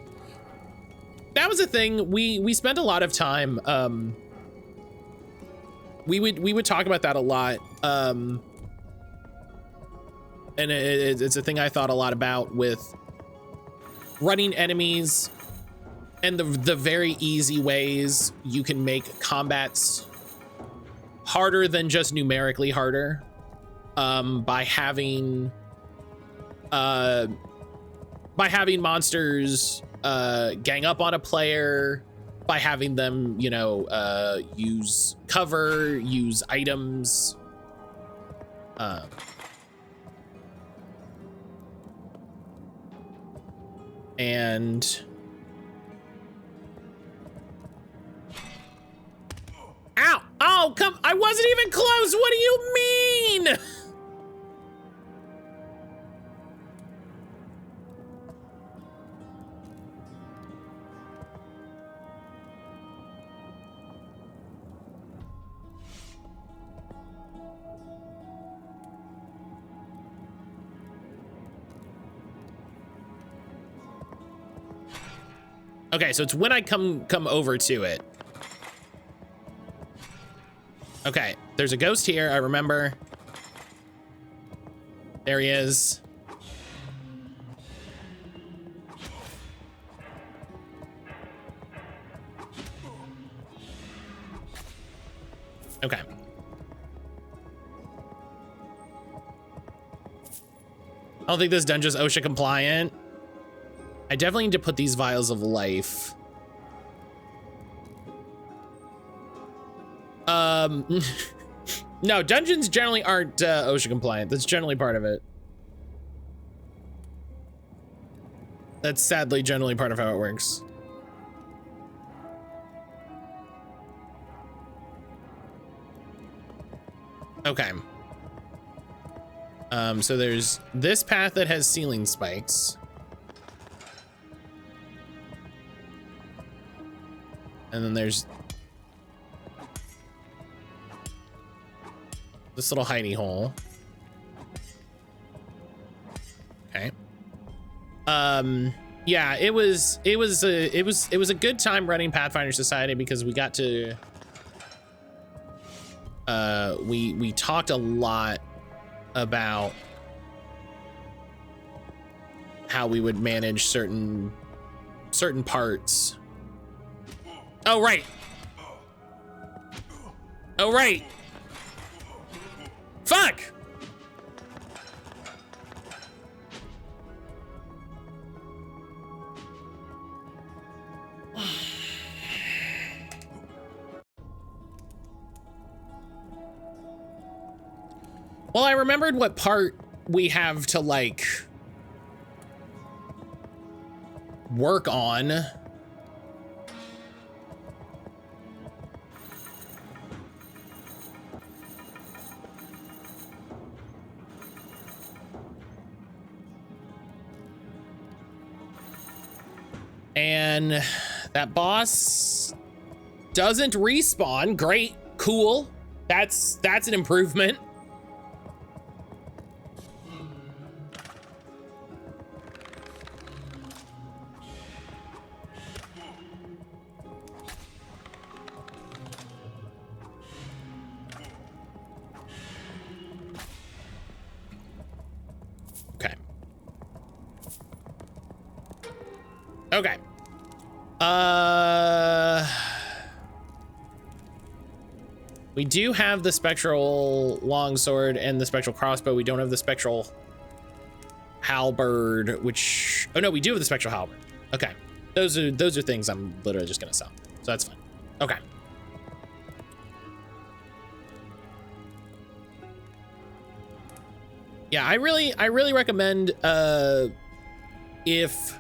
That was a thing. We spent a lot of time. We would talk about that a lot. And it's a thing I thought a lot about with running enemies and the very easy ways you can make combats harder than just numerically harder, by having monsters gang up on a player, by having them, you know, use cover, use items. And ow! Oh, come! I wasn't even close. What do you mean? Okay, so it's when I come over to it. Okay, there's a ghost here, I remember. There he is. Okay. I don't think this dungeon's OSHA compliant. I definitely need to put these vials of life. No, dungeons generally aren't OSHA compliant. That's generally part of it. That's sadly generally part of how it works. Okay. So there's this path that has ceiling spikes. And then there's this little hidey hole. Okay. Yeah, it was a good time running Pathfinder Society because we got to we talked a lot about how we would manage certain parts. Oh, right. Oh, right. Fuck. Well, I remembered what part we have to, like, work on. And that boss doesn't respawn. Great, cool. That's an improvement. Okay. Okay. We do have the spectral longsword and the spectral crossbow. We don't have the spectral halberd, which, oh no, we do have the spectral halberd. Okay. Those are things I'm literally just gonna sell. So that's fine. Okay. Yeah, I really recommend if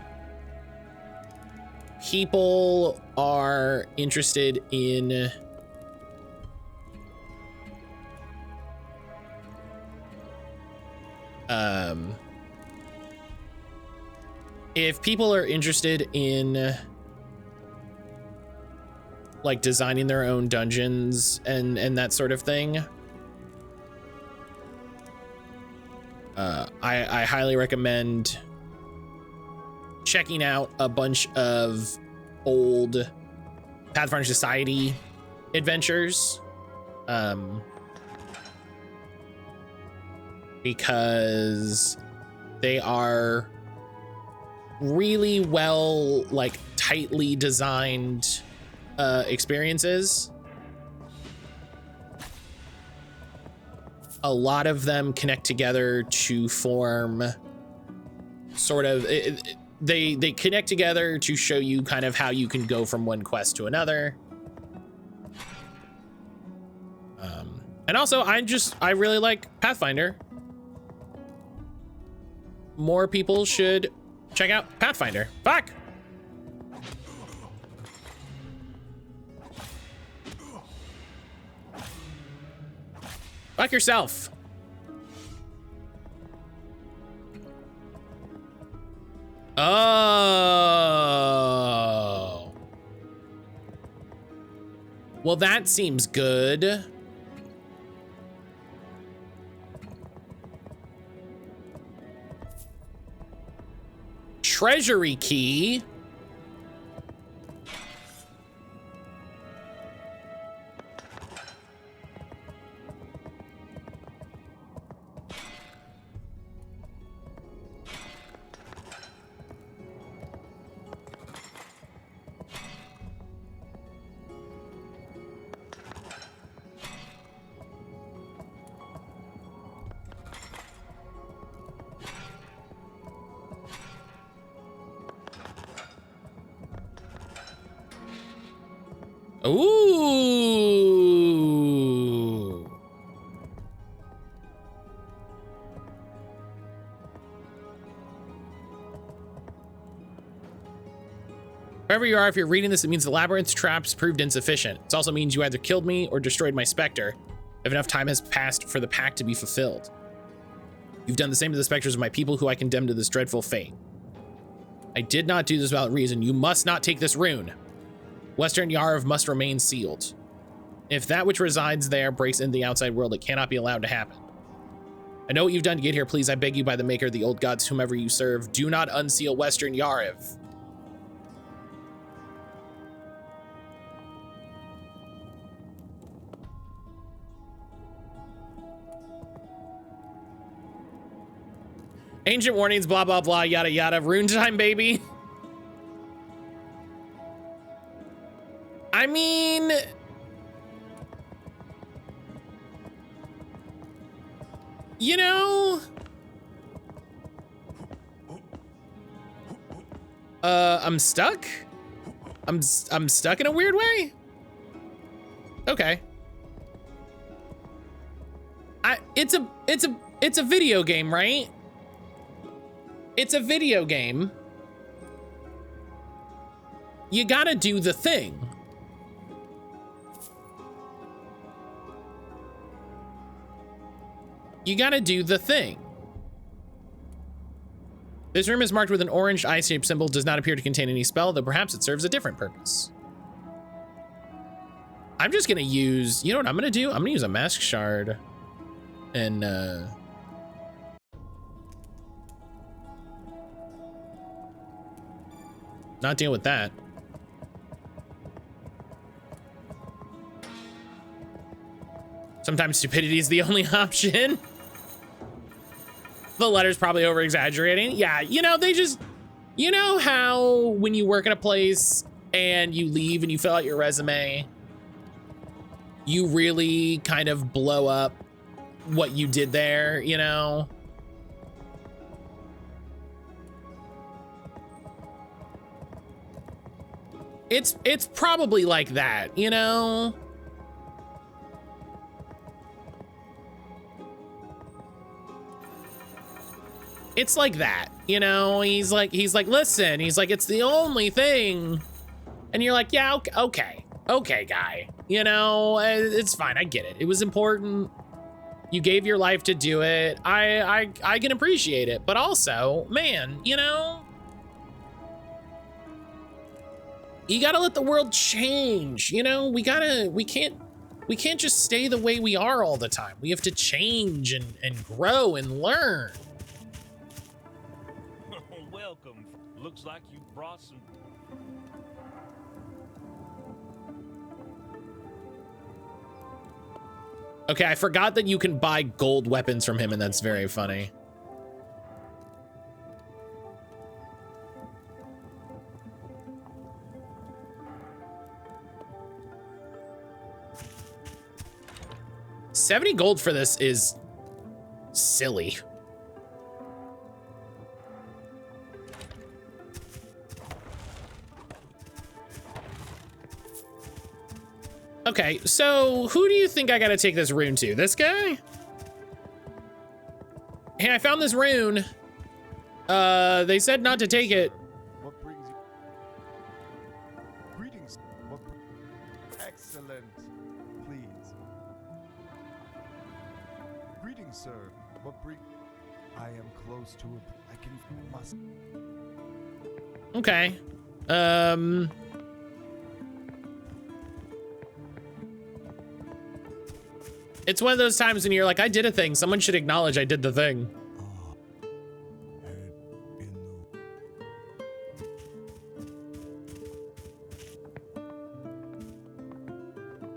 people are interested in if people are interested in like designing their own dungeons and that sort of thing, I highly recommend checking out a bunch of old Pathfinder Society adventures, because they are really well, like, tightly designed experiences. A lot of them connect together to form sort of, they connect together to show you kind of how you can go from one quest to another. And also, I really like Pathfinder. More people should check out Pathfinder. Fuck! Fuck yourself. Oh. Well, that seems good. Treasury key. Ooh. Wherever you are, if you're reading this, it means the labyrinth's traps proved insufficient. It also means you either killed me or destroyed my specter, if enough time has passed for the pact to be fulfilled. You've done the same to the specters of my people who I condemned to this dreadful fate. I did not do this without reason. You must not take this rune. Western Yariv must remain sealed. If that which resides there breaks into the outside world, it cannot be allowed to happen. I know what you've done to get here. Please, I beg you by the maker of the old gods, whomever you serve, do not unseal Western Yariv. Ancient warnings, blah, blah, blah, yada, yada. Rune time, baby. I mean, you know, I'm stuck. I'm stuck in a weird way. Okay. It's a video game, right? It's a video game. You gotta do the thing. You gotta do the thing. This room is marked with an orange eye-shaped symbol. Does not appear to contain any spell, though perhaps it serves a different purpose. I'm just gonna use, you know what I'm gonna do? I'm gonna use a mask shard and not deal with that. Sometimes stupidity is the only option. The letter's probably over exaggerating. Yeah, you know, they just, you know how when you work in a place and you leave and you fill out your resume, you really kind of blow up what you did there, you know? It's probably like that, you know? It's like that, you know? He's like, listen, he's like, it's the only thing And you're like, yeah, okay, guy. You know, it's fine. I get it. It was important. You gave your life to do it. I can appreciate it. But also, man, you know, you gotta let the world change. You know, we can't just stay the way we are all the time. We have to change and grow and learn. Welcome. Looks like you brought some. Okay, I forgot that you can buy gold weapons from him, and that's very funny. $70 gold for this is silly. Okay, so who do you think I gotta take this rune to? This guy? Hey, I found this rune. They said not to take it. What brings you? Greetings. Excellent. Please. Greetings, sir. What bring? I am close to it. I can must. Okay. It's one of those times when you're like, I did a thing. Someone should acknowledge I did the thing.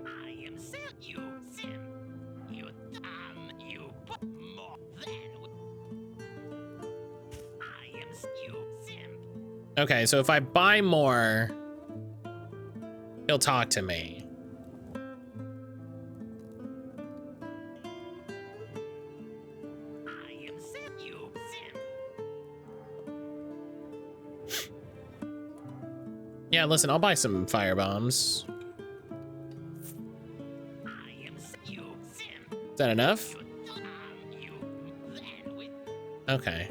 I am sent you, Sim. You more than. I am you, Sim. Okay, so if I buy more, he'll talk to me. Yeah, listen, I'll buy some fire bombs. Is that enough? Okay.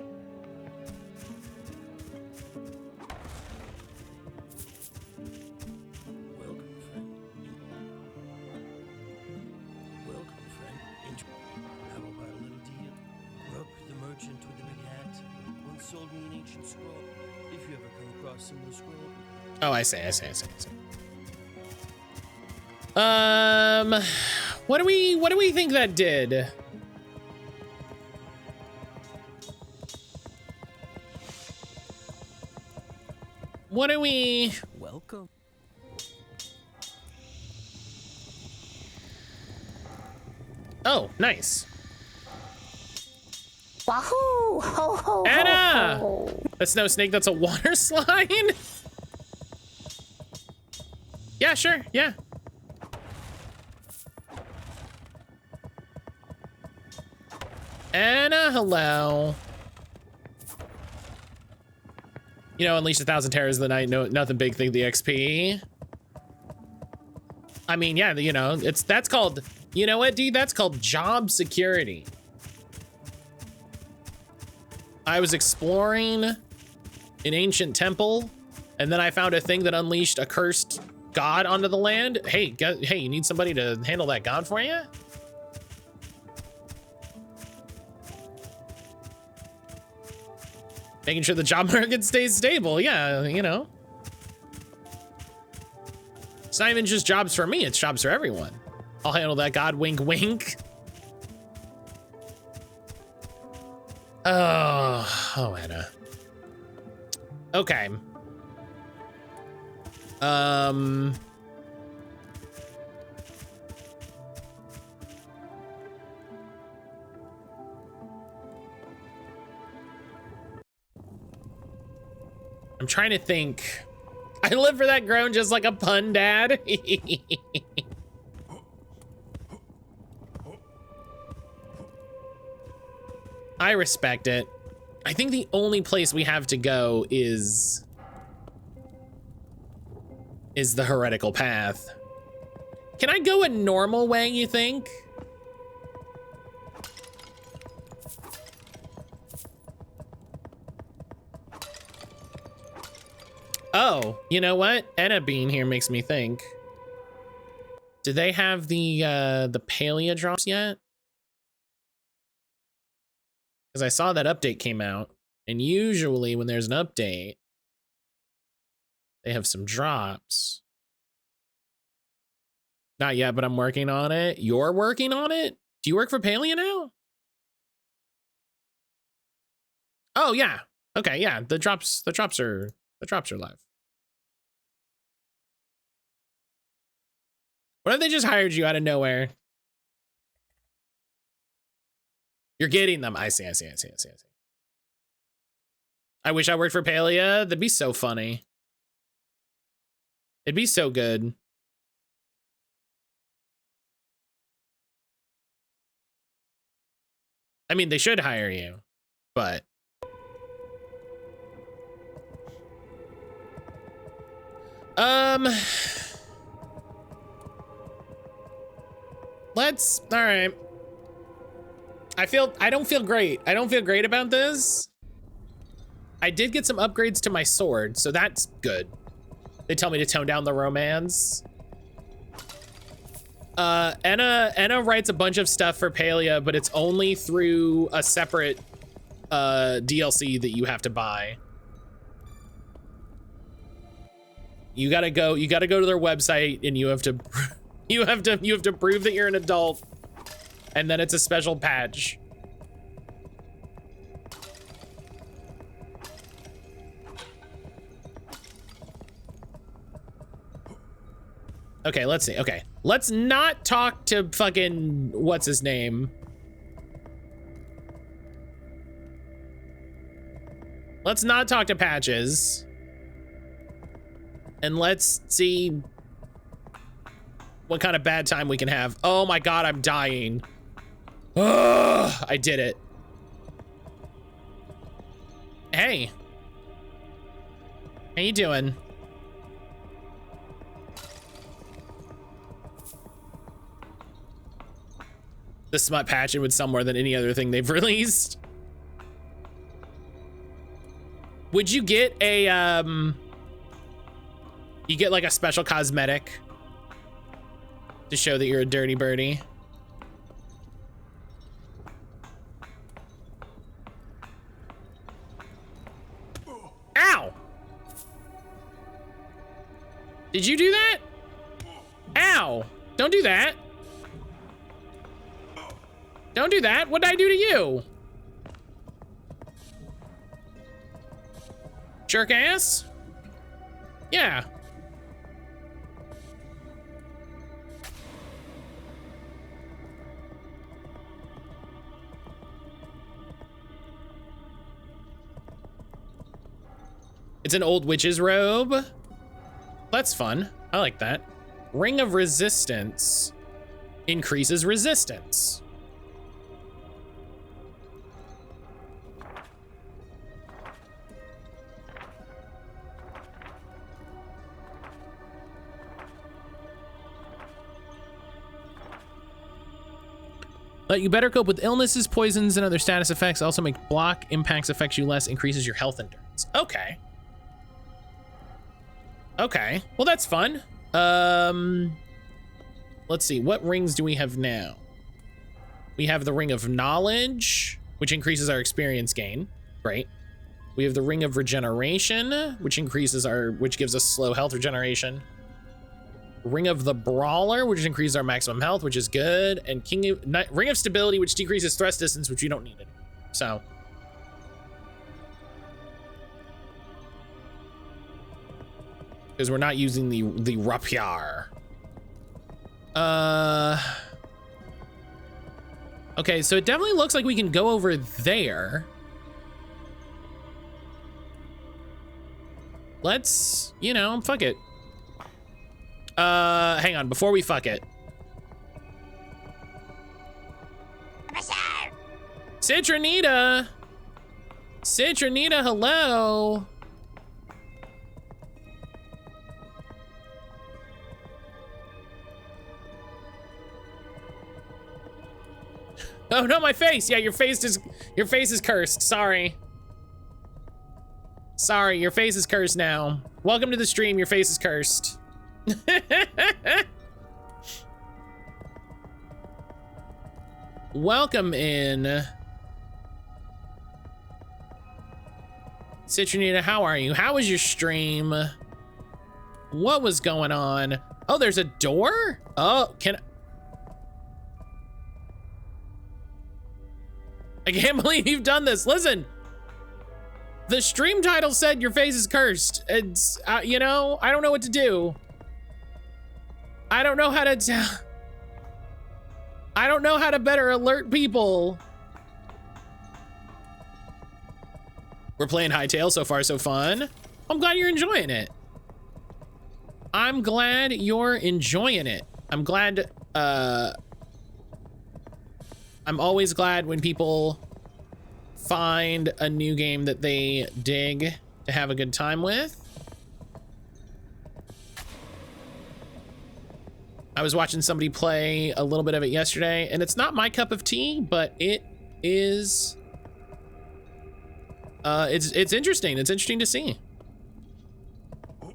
Welcome, friend. How about a little deal? Rupp, the merchant with the big hat, once sold me an ancient scroll. If you ever come across similar scroll. Oh, I see. What do we think that did? What do we? Welcome. Oh, nice. Wahoo! Ho ho Anna! ho ho! That's no snake, that's a water slide? Yeah, sure, yeah. Anna, hello. You know, unleash 1,000 terrors of the night, no, nothing big, think the XP. I mean, yeah, you know, that's called, you know what, dude? That's called job security. I was exploring an ancient temple, and then I found a thing that unleashed a cursed god onto the land. Hey, hey, you need somebody to handle that god for you? Making sure the job market stays stable. Yeah, you know. It's not even just jobs for me, it's jobs for everyone. I'll handle that god, wink, wink. Oh, Anna. Okay. I'm trying to think. I live for that groan just like a pun, Dad. I respect it. I think the only place we have to go is the heretical path. Can I go a normal way, you think? Oh, you know what? Enna being here makes me think. Do they have the Palea drops yet? Because I saw that update came out, and usually when there's an update, they have some drops. Not yet, but I'm working on it. You're working on it? Do you work for Palea now? Oh yeah. Okay, yeah. The drops are live. What if they just hired you out of nowhere? You're getting them. I see. I wish I worked for Palea. That'd be so funny. It'd be so good. I mean, they should hire you, but all right. I don't feel great. I don't feel great about this. I did get some upgrades to my sword, so that's good. They tell me to tone down the romance. Enna writes a bunch of stuff for Palea, but it's only through a separate DLC that you have to buy. You gotta go to their website and you have to you have to prove that you're an adult, and then it's a special patch. Okay, let's see. Okay, let's not talk to fucking what's his name. Let's not talk to Patches. And let's see what kind of bad time we can have. Oh my god, I'm dying. Ugh, I did it. Hey. How you doing? The smut patch would sell more than any other thing they've released. Would you get a you get like a special cosmetic to show that you're a dirty birdie? Ow! Did you do that? Ow! Don't do that. Don't do that. What did I do to you? Jerk ass? Yeah. It's an old witch's robe. That's fun. I like that. Ring of Resistance increases resistance. You better cope with illnesses, poisons, and other status effects. Also make block impacts affect you less, increases your health endurance. Okay. Okay, well that's fun. Let's see, what rings do we have now? We have the Ring of Knowledge, which increases our experience gain. Great. We have the Ring of Regeneration, which gives us slow health regeneration. Ring of the Brawler, which increases our maximum health, which is good. And Ring of Stability, which decreases thrust distance, which we don't need it. So. Because we're not using the rapier. Okay, so it definitely looks like we can go over there. Let's, you know, fuck it. Hang on, before we fuck it. Citronita! Citronita, hello! Oh no, my face! Yeah, your face is cursed, sorry. Sorry, your face is cursed now. Welcome to the stream, your face is cursed. Welcome in. Citronita, how are you? How was your stream? What was going on? Oh, there's a door? Oh, I can't believe you've done this. Listen, the stream title said your face is cursed. It's, you know, I don't know what to do. I don't know how to I don't know how to better alert people. We're playing Hightail, so far so fun. I'm glad you're enjoying it. I'm glad you're enjoying it. I'm glad, I'm always glad when people find a new game that they dig to have a good time with. I was watching somebody play a little bit of it yesterday, and it's not my cup of tea, but it is, it's interesting. It's interesting to see.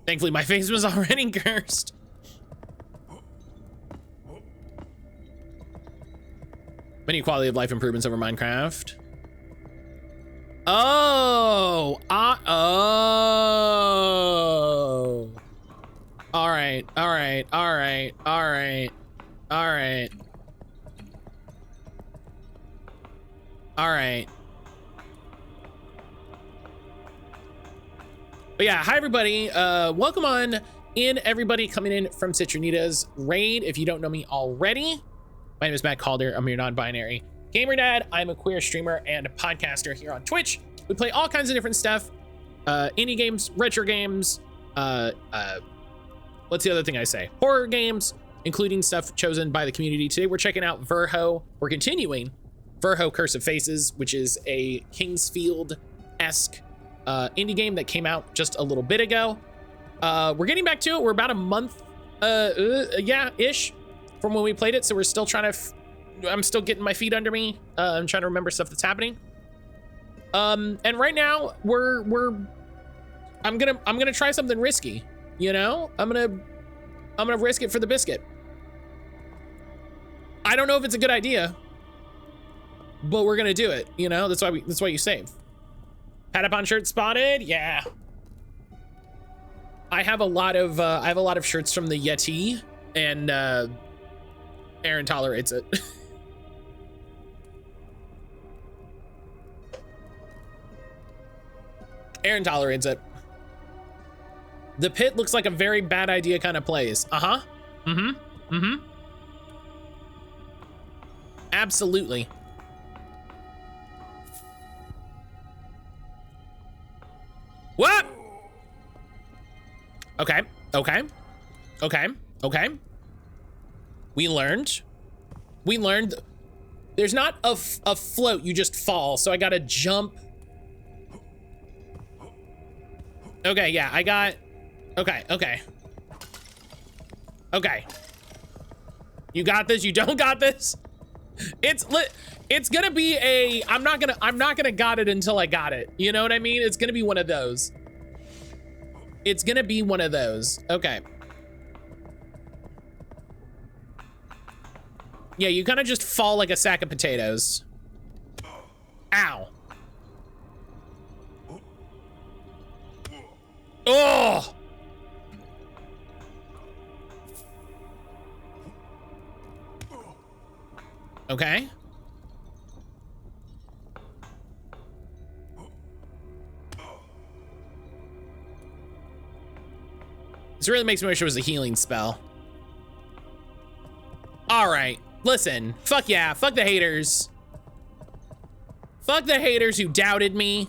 Thankfully, my face was already cursed. Many quality of life improvements over Minecraft. Oh, oh. All right, all right, all right, all right, all right. All right. But yeah, hi everybody. Welcome on in, everybody coming in from Citronita's raid. If you don't know me already, my name is mattcaulder. I'm your non-binary gamer dad. I'm a queer streamer and podcaster here on Twitch. We play all kinds of different stuff. Indie games, retro games, what's the other thing I say? Horror games, including stuff chosen by the community. Today we're checking out Verho. We're continuing Verho Curse of Faces, which is a Kingsfield-esque indie game that came out just a little bit ago. We're getting back to it. We're about a month, ish from when we played it. So we're still trying to, I'm still getting my feet under me. I'm trying to remember stuff that's happening. And right now I'm gonna try something risky, you know? I'm gonna risk it for the biscuit. I don't know if it's a good idea, but we're gonna do it, you know? That's why you save. Hat up on shirt spotted, yeah. I have a lot of shirts from the Yeti, and Aaron tolerates it. Aaron tolerates it. The pit looks like a very bad idea kind of place. Uh-huh. Mm-hmm. Mm-hmm. Absolutely. What? Okay. Okay. Okay. Okay. We learned. There's not a float, you just fall. So I gotta jump. Okay, yeah, I got, okay. Okay. You got this, you don't got this. It's gonna be a, I'm not gonna got it until I got it. You know what I mean? It's gonna be one of those. It's gonna be one of those. Okay. Yeah, you kind of just fall like a sack of potatoes. Ow. Oh! Okay. This really makes me wish it was a healing spell. All right, listen, fuck yeah, fuck the haters. Fuck the haters who doubted me.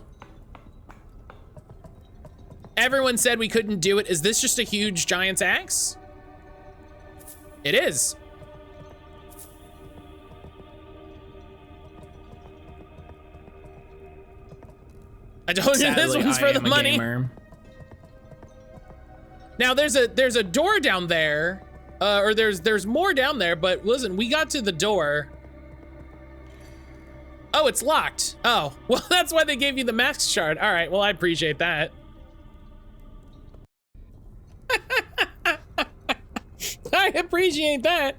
Everyone said we couldn't do it. Is this just a huge giant's axe? It is. I told you this one's for the money. Now there's a door down there, or there's more down there, but listen, we got to the door. Oh, it's locked. Oh, well, that's why they gave you the mask shard. All right, well, I appreciate that. I appreciate that.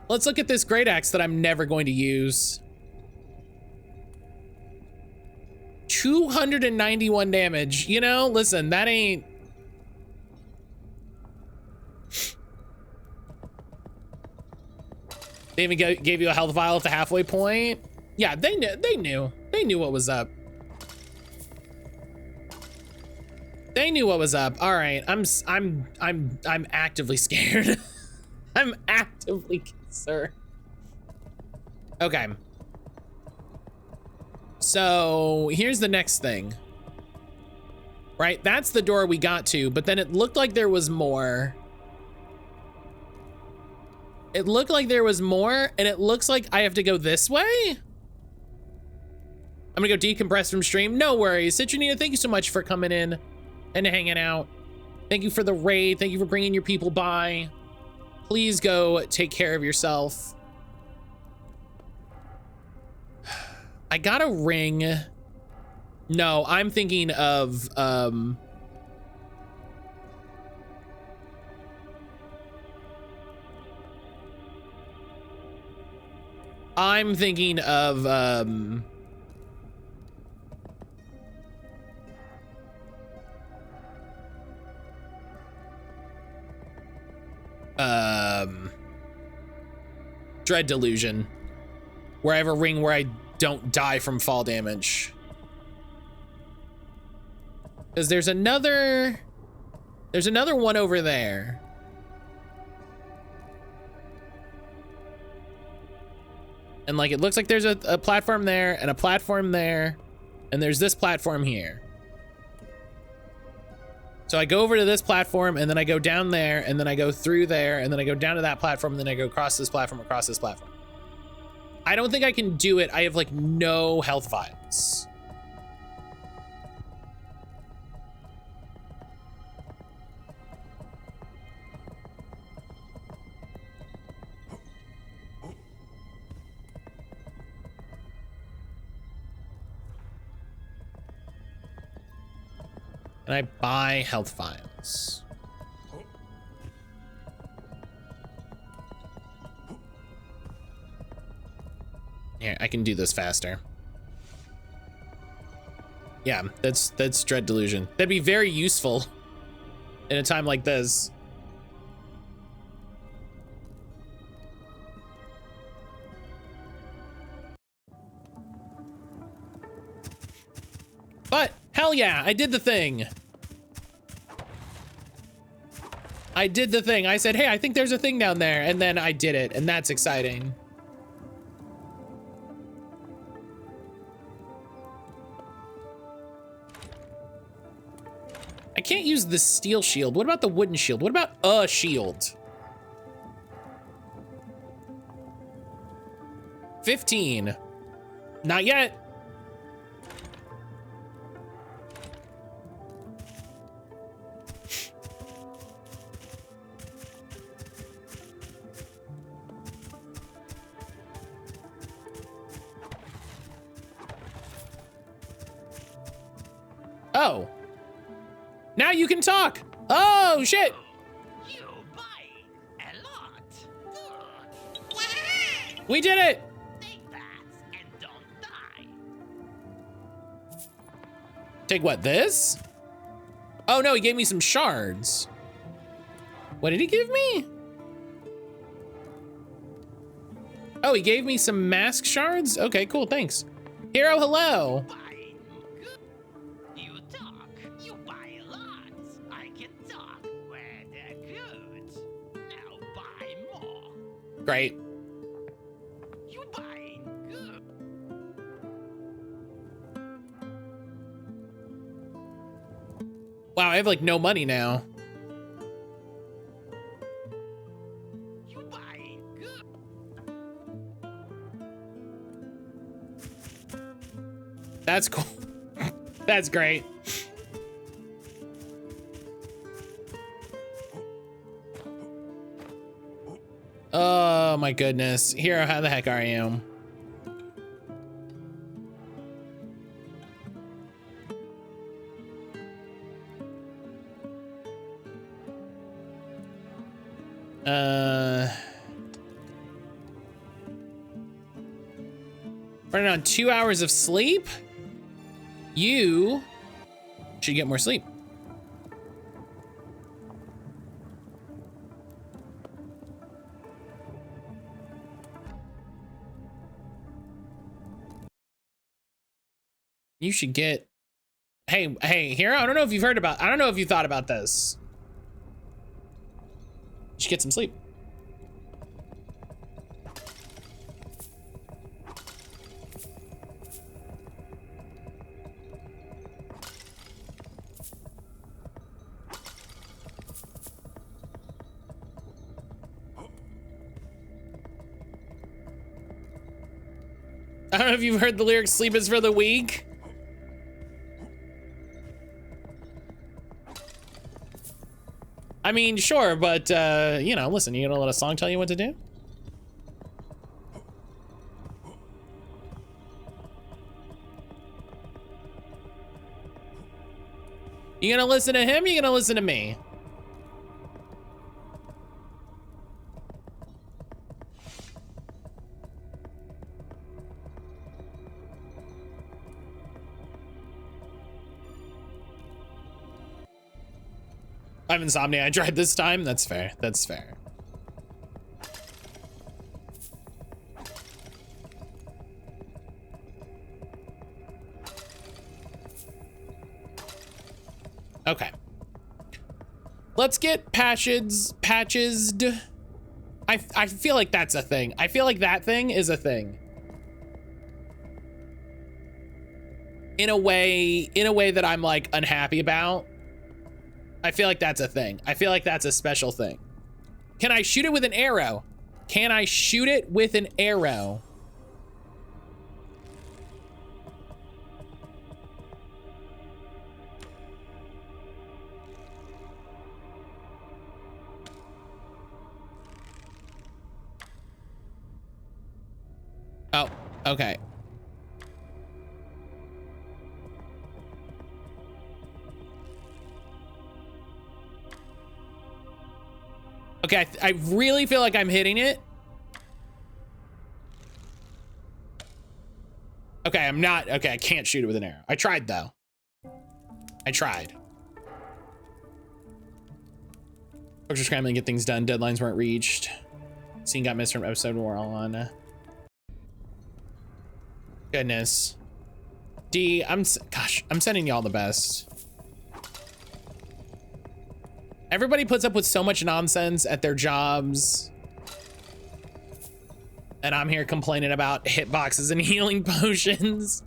Let's look at this great axe that I'm never going to use. 291 damage. You know, listen, that ain't... They even gave you a health vial at the halfway point. Yeah, they knew what was up. They knew what was up. All right, I'm actively scared. I'm actively concerned. Okay. So here's the next thing. Right, that's the door we got to, but then it looked like there was more. It looked like there was more, and it looks like I have to go this way? I'm gonna go decompress from stream. No worries. Citronina, thank you so much for coming in and hanging out. Thank you for the raid. Thank you for bringing your people by. Please go take care of yourself. I got a ring. No, I'm thinking of, I'm thinking of, Dread Delusion, where I have a ring where I don't die from fall damage. Because there's another one over there. And like, it looks like there's a platform there and a platform there, and there's this platform here. So I go over to this platform, and then I go down there, and then I go through there, and then I go down to that platform, and then I go across this platform, across this platform. I don't think I can do it. I have like no health vials. And I buy health vials. Here, I can do this faster. Yeah, that's Dread Delusion. That'd be very useful in a time like this. But hell yeah, I did the thing. I did the thing. I said, hey, I think there's a thing down there. And then I did it, and that's exciting. I can't use the steel shield. What about the wooden shield? What about a shield? 15. Not yet. Oh. Now you can talk. Oh, shit. You buy a lot. Good. We did it. Take that and don't die. Take what, this? Oh no, he gave me some shards. What did he give me? Oh, he gave me some mask shards? Okay, cool, thanks. Hero, hello. Great. You buying good. Wow, I have like no money now. You buying good. That's cool. That's great. Oh my goodness. Hero, how the heck are you? Running on 2 hours of sleep? You should get more sleep. You should get, hey, Hero, I don't know if you've heard about, I don't know if you thought about this. You should get some sleep. I don't know if you've heard the lyrics, sleep is for the weak. I mean, sure, but, you know, listen, you gonna let a song tell you what to do? You gonna listen to him? You gonna listen to me? I have insomnia. I tried this time. That's fair. That's fair. Okay. Let's get patched. I feel like that's a thing. I feel like that thing is a thing. In a way that I'm like unhappy about. I feel like that's a thing. I feel like that's a special thing. Can I shoot it with an arrow? Can I shoot it with an arrow? Oh, okay. Okay, I really feel like I'm hitting it. Okay, I'm not. Okay, I can't shoot it with an arrow. I tried, though. I tried. Folks are scrambling to get things done. Deadlines weren't reached. Scene got missed from episode we're all on. Goodness. D, I'm sending y'all the best. Everybody puts up with so much nonsense at their jobs. And I'm here complaining about hitboxes and healing potions.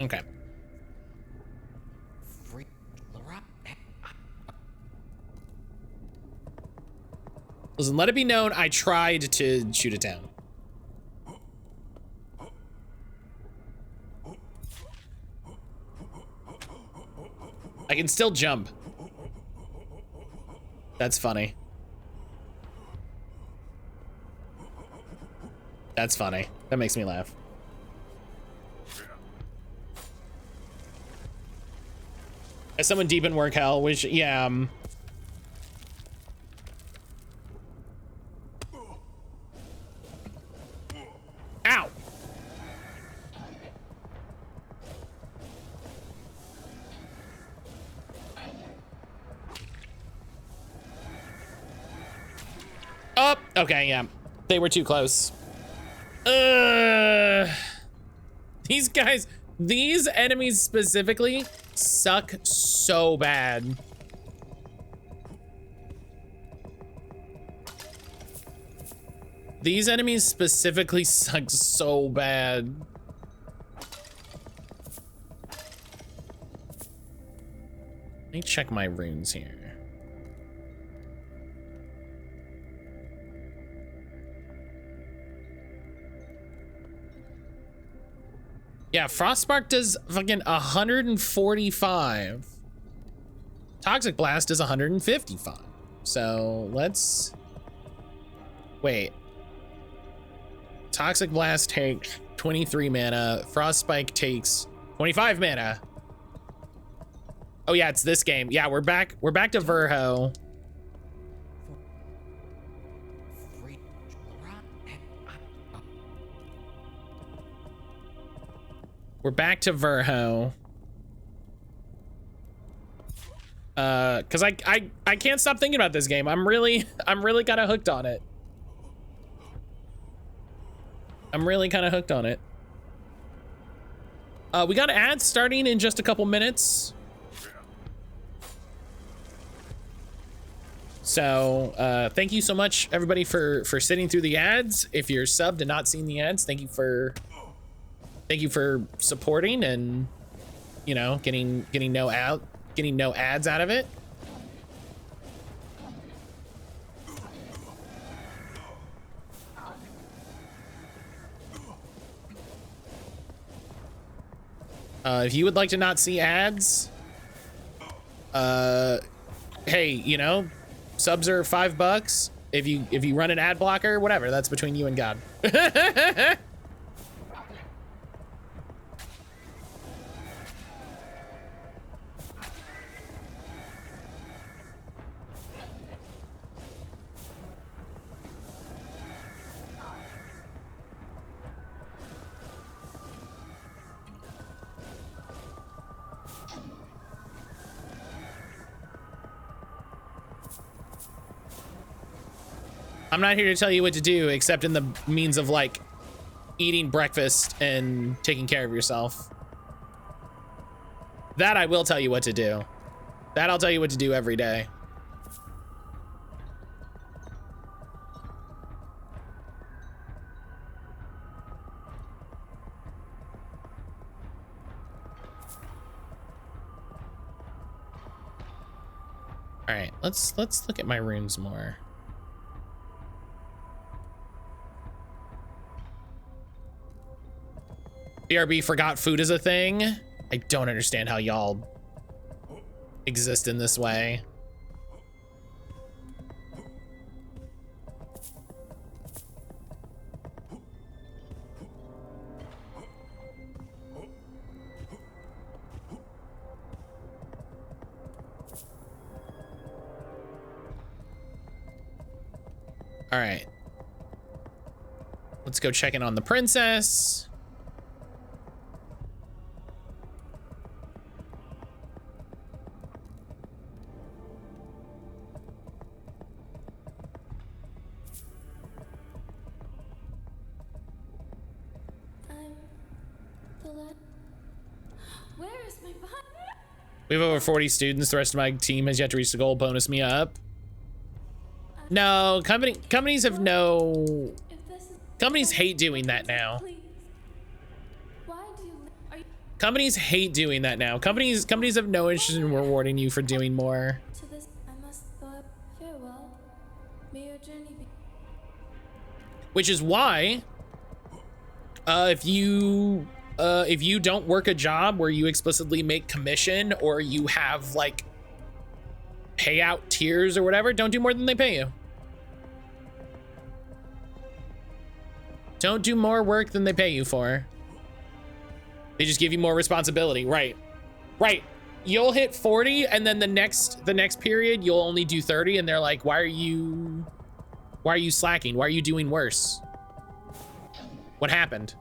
Okay. Listen, let it be known I tried to shoot it down. I can still jump. That's funny. That's funny. That makes me laugh. As someone deep in work hell, which, yeah, ow! Oh, okay, yeah. They were too close. These guys, these enemies specifically suck so bad. These enemies specifically suck so bad. Let me check my runes here. Yeah, Frostspark does fucking 145. Toxic Blast does 155. So let's wait. Toxic Blast takes 23 mana. Frost Spike takes 25 mana. Oh yeah, it's this game. Yeah, we're back to Verho. We're back to Verho. Cause I can't stop thinking about this game. I'm really kind of hooked on it. We got ads starting in just a couple minutes. So thank you so much everybody for sitting through the ads. If you're subbed and not seeing the ads, thank you for supporting and, you know, getting no ads out of it. If you would like to not see ads, hey, you know, subs are $5. If you run an ad blocker, whatever, that's between you and God. I'm not here to tell you what to do, except in the means of like eating breakfast and taking care of yourself. That I will tell you what to do. That I'll tell you what to do every day. All right, let's look at my runes more. BRB forgot food is a thing. I don't understand how y'all exist in this way. All right. Let's go check in on the princess. Where is my body? We have over 40 students. The rest of my team has yet to reach the goal. Bonus me up. No, companies have no... Companies hate doing that now. Companies hate doing that now. Companies have no interest in rewarding you for doing more. To this, I must go up. Farewell. May your journey be. Which is why, if you don't work a job where you explicitly make commission or you have like payout tiers or whatever, don't do more than they pay you. Don't do more work than they pay you for. They just give you more responsibility. Right. You'll hit 40 and then the next period you'll only do 30 and they're like, why are you slacking? Why are you doing worse? What happened?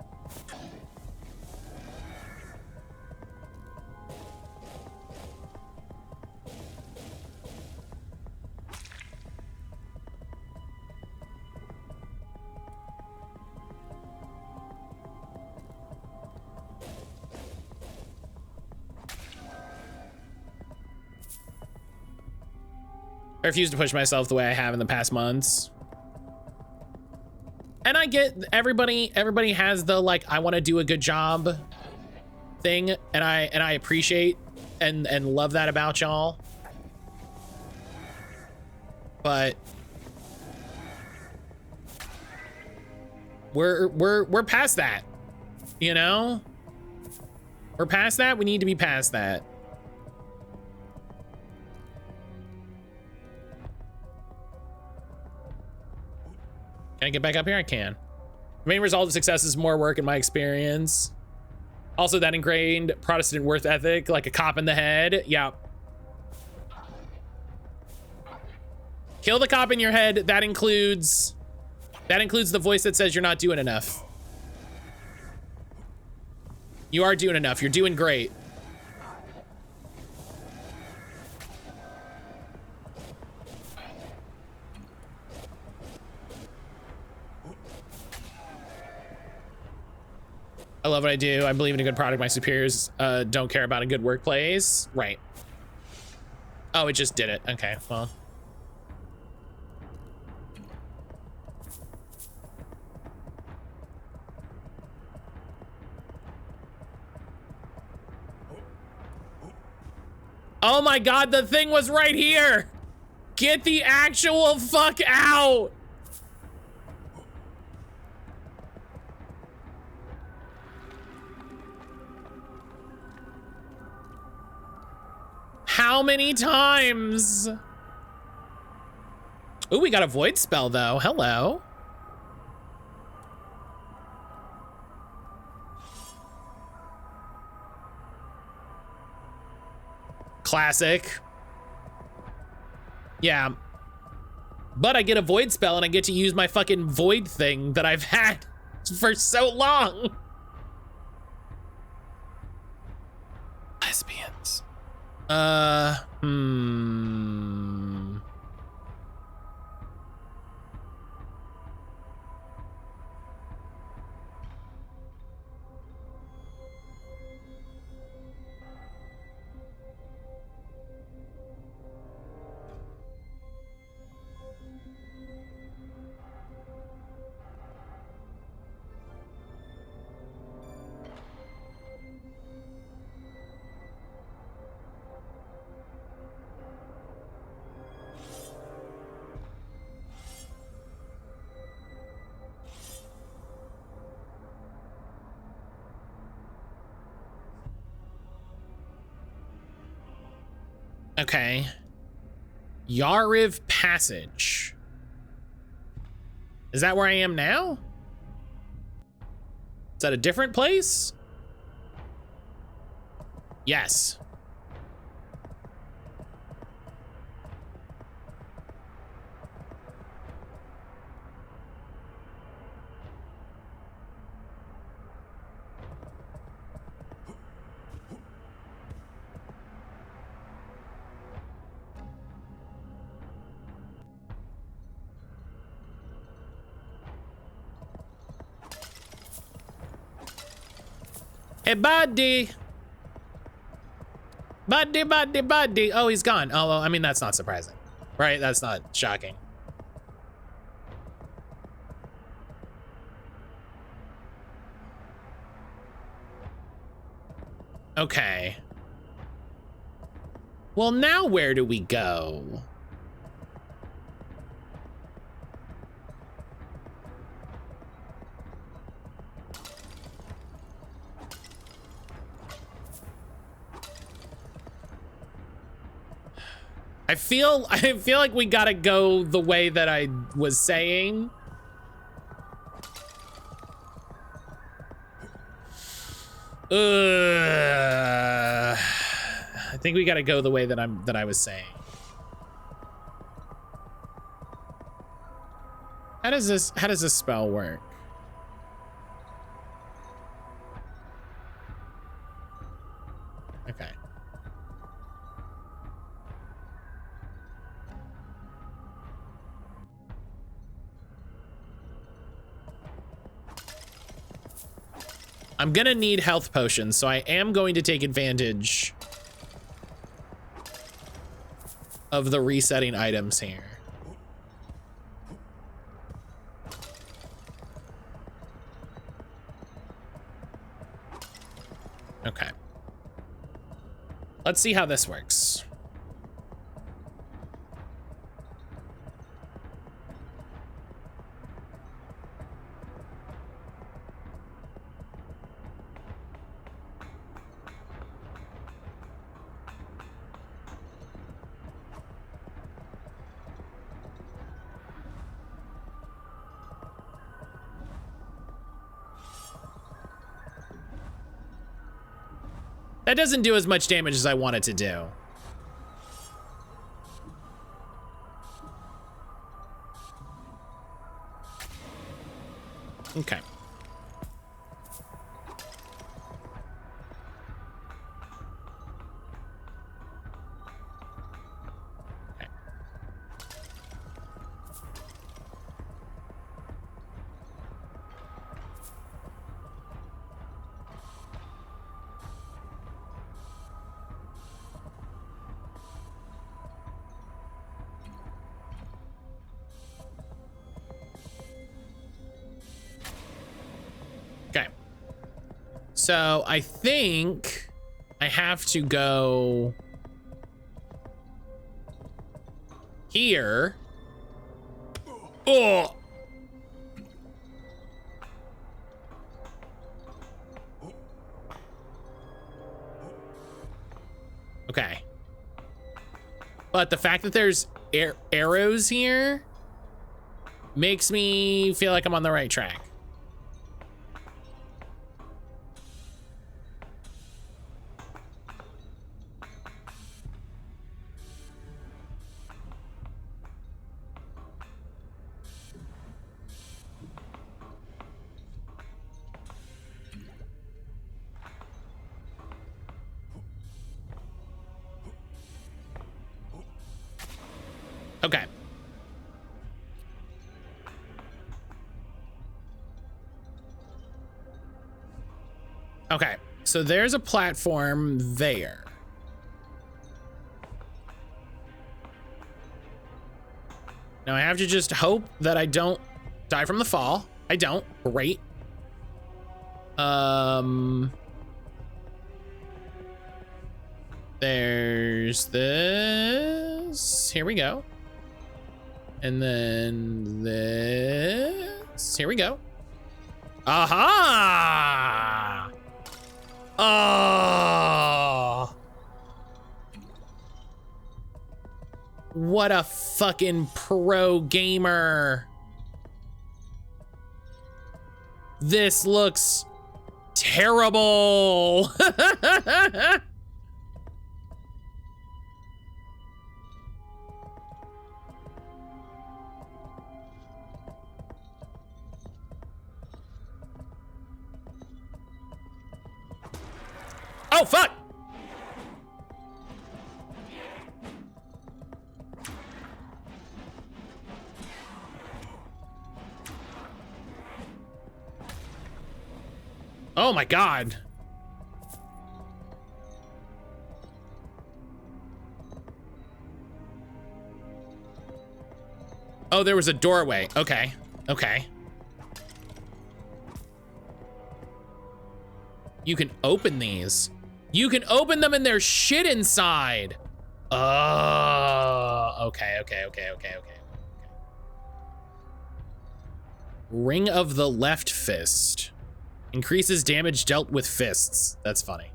I refuse to push myself the way I have in the past months. And I get everybody has the like, I want to do a good job thing, and I appreciate and love that about y'all. But we're past that, you know? We're past that. We need to be past that. Can I get back up here? I can. Main result of success is more work in my experience. Also, that ingrained Protestant worth ethic, like a cop in the head. Yeah. Kill the cop in your head. That includes the voice that says you're not doing enough. You are doing enough. You're doing great. I love what I do. I believe in a good product. My superiors don't care about a good workplace. Right. Oh, it just did it. Okay, well. Oh my God, the thing was right here. Get the actual fuck out. How many times? Ooh, we got a void spell though. Hello. Classic. Yeah. But I get a void spell and I get to use my fucking void thing that I've had for so long. Lesbians. Okay. Yariv Passage. Is that where I am now? Is that a different place? Yes. Hey, buddy. Buddy. Oh, he's gone. Oh, well, I mean, that's not surprising, right? That's not shocking. Okay. Well, now where do we go? I feel like we gotta go the way that I was saying. I think we gotta go the way that I was saying. How does this spell work? Okay. I'm gonna need health potions, so I am going to take advantage of the resetting items here. Okay. Let's see how this works. That doesn't do as much damage as I want it to do. Okay. So I think I have to go here. Oh. Okay. But the fact that there's arrows here makes me feel like I'm on the right track. Okay. Okay, so there's a platform there. Now I have to just hope that I don't die from the fall. I don't. Great. There's this. Here we go. And then this. Here we go. Aha! Oh! What a fucking pro gamer. This looks terrible. Oh, fuck! Oh my God. Oh, there was a doorway. Okay. Okay. You can open these. You can open them and there's shit inside. Oh, okay. Ring of the left fist. Increases damage dealt with fists. That's funny.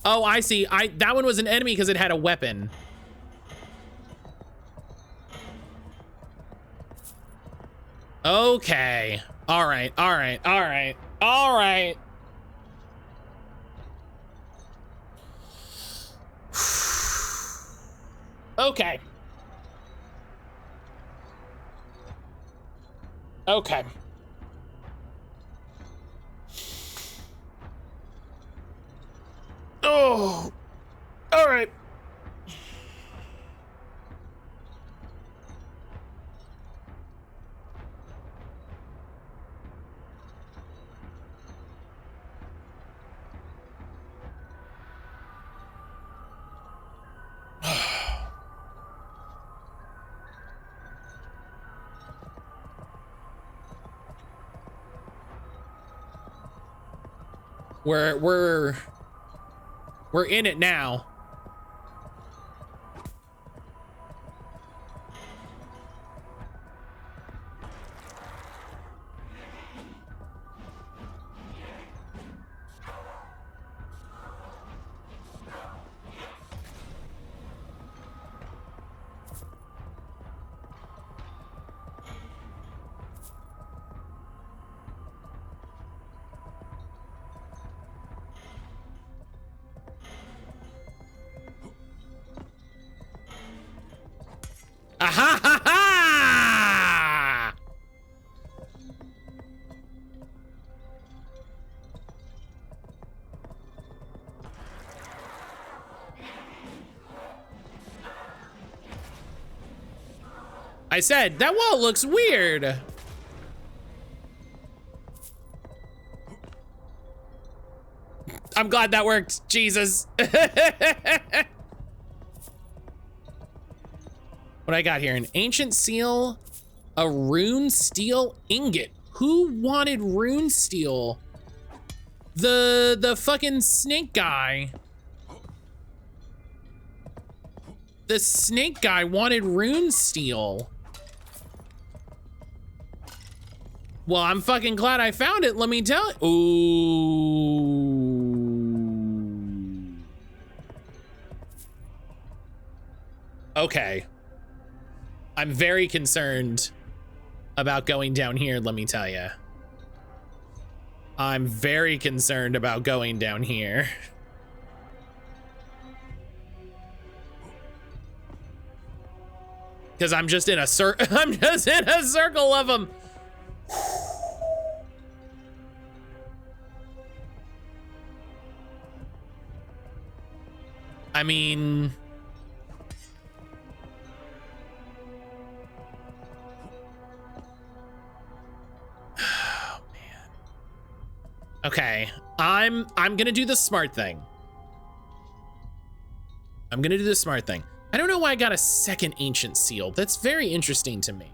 Oh, I see. That one was an enemy because it had a weapon. Okay. All right. Okay. Okay. Oh. All right. We're in it now. Aha ha ha! I said, that wall looks weird. I'm glad that worked, Jesus. What I got here, an ancient seal, a rune steel ingot. Who wanted rune steel? The fucking snake guy. The snake guy wanted rune steel. Well, I'm fucking glad I found it, let me tell you. Ooh. Okay. I'm very concerned about going down here, let me tell you. I'm very concerned about going down here. Because I'm just in a I'm just in a circle of them. I mean, oh man. Okay, I'm gonna do the smart thing. I'm gonna do the smart thing. I don't know why I got a second ancient seal. That's very interesting to me.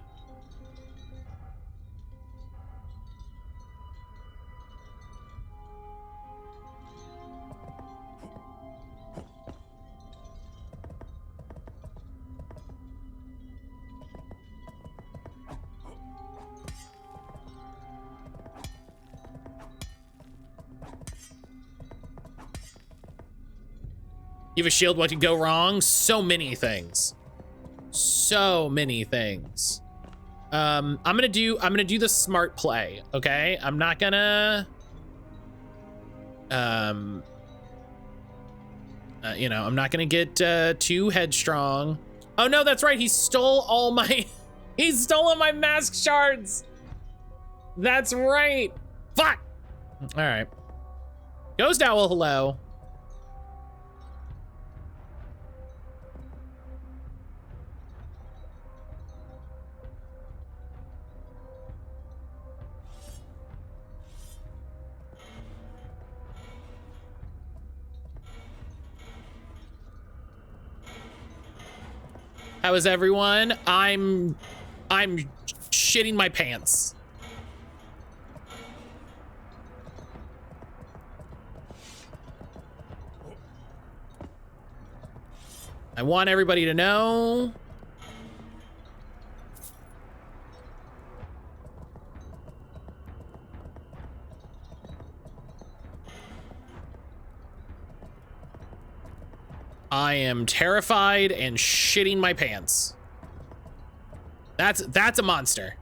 You have a shield, what could go wrong? So many things. So many things. I'm gonna do the smart play, okay? I'm not gonna you know, I'm not gonna get too headstrong. Oh no, that's right, he stole all my he's stolen my mask shards. That's right. Fuck. All right. Ghost Owl, hello. How is everyone? I'm shitting my pants. I want everybody to know. I am terrified and shitting my pants. That's a monster.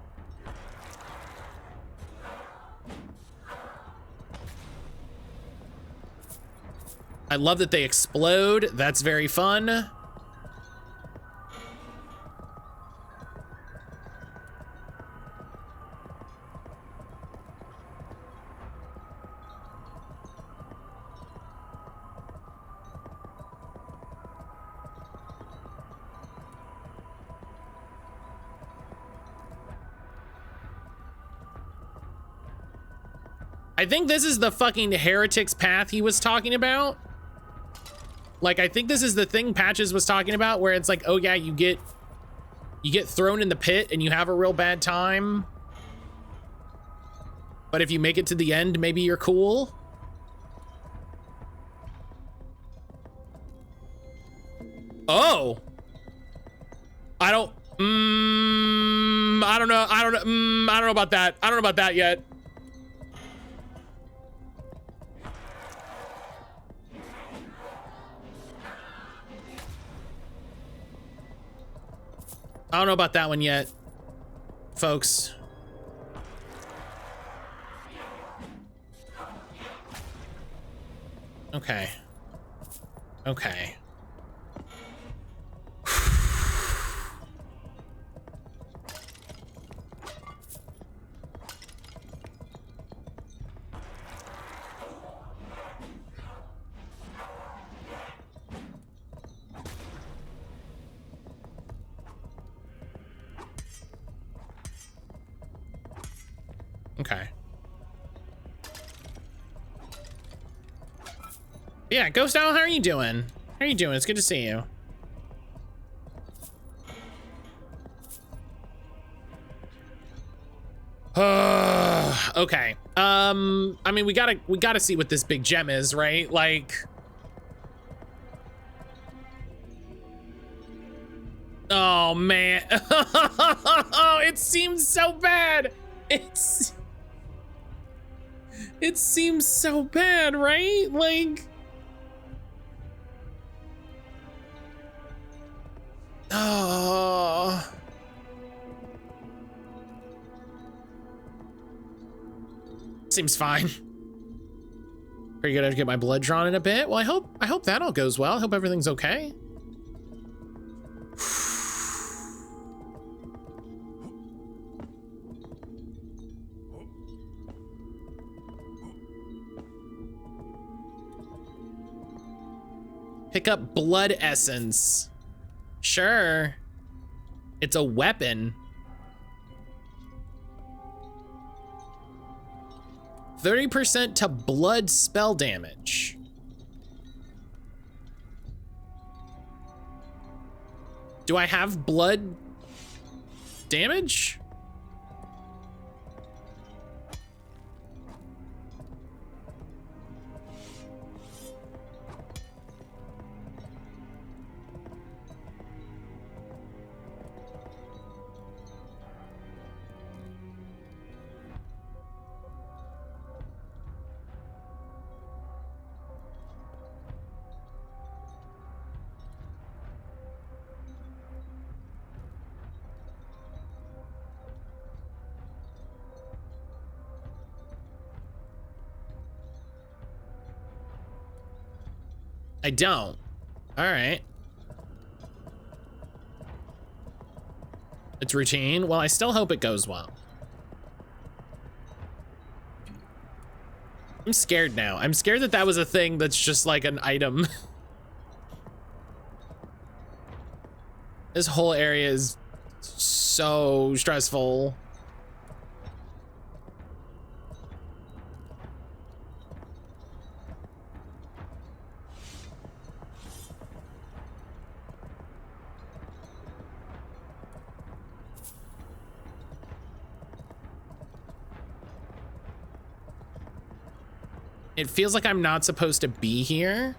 I love that they explode. That's very fun. I think this is the fucking heretic's path he was talking about. Like, I think this is the thing Patches was talking about, where it's like, oh yeah, you get thrown in the pit and you have a real bad time. But if you make it to the end, maybe you're cool. Oh. I don't know about that. I don't know about that yet. I don't know about that one yet, folks. Okay. Okay. Okay. Yeah, Ghost Owl, how are you doing? How are you doing? It's good to see you. Okay. I mean, we gotta see what this big gem is, right? Like, oh man. It seems so bad. It seems so bad, right? Like, oh. Seems fine. Are you gonna get my blood drawn in a bit? Well, I hope that all goes well. I hope everything's okay. Pick up blood essence. Sure. It's a weapon. 30% to blood spell damage. Do I have blood damage? I don't. All right. It's routine. Well, I still hope it goes well. I'm scared now. I'm scared that that was a thing that's just like an item. This whole area is so stressful. It feels like I'm not supposed to be here.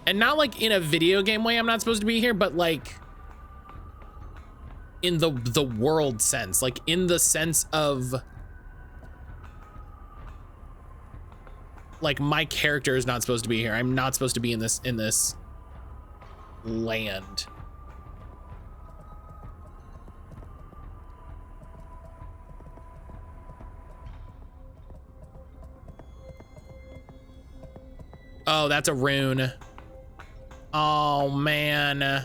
And not like in a video game way I'm not supposed to be here, but like in the world sense, like in the sense of like my character is not supposed to be here. I'm not supposed to be in this land. Oh, that's a rune. Oh man.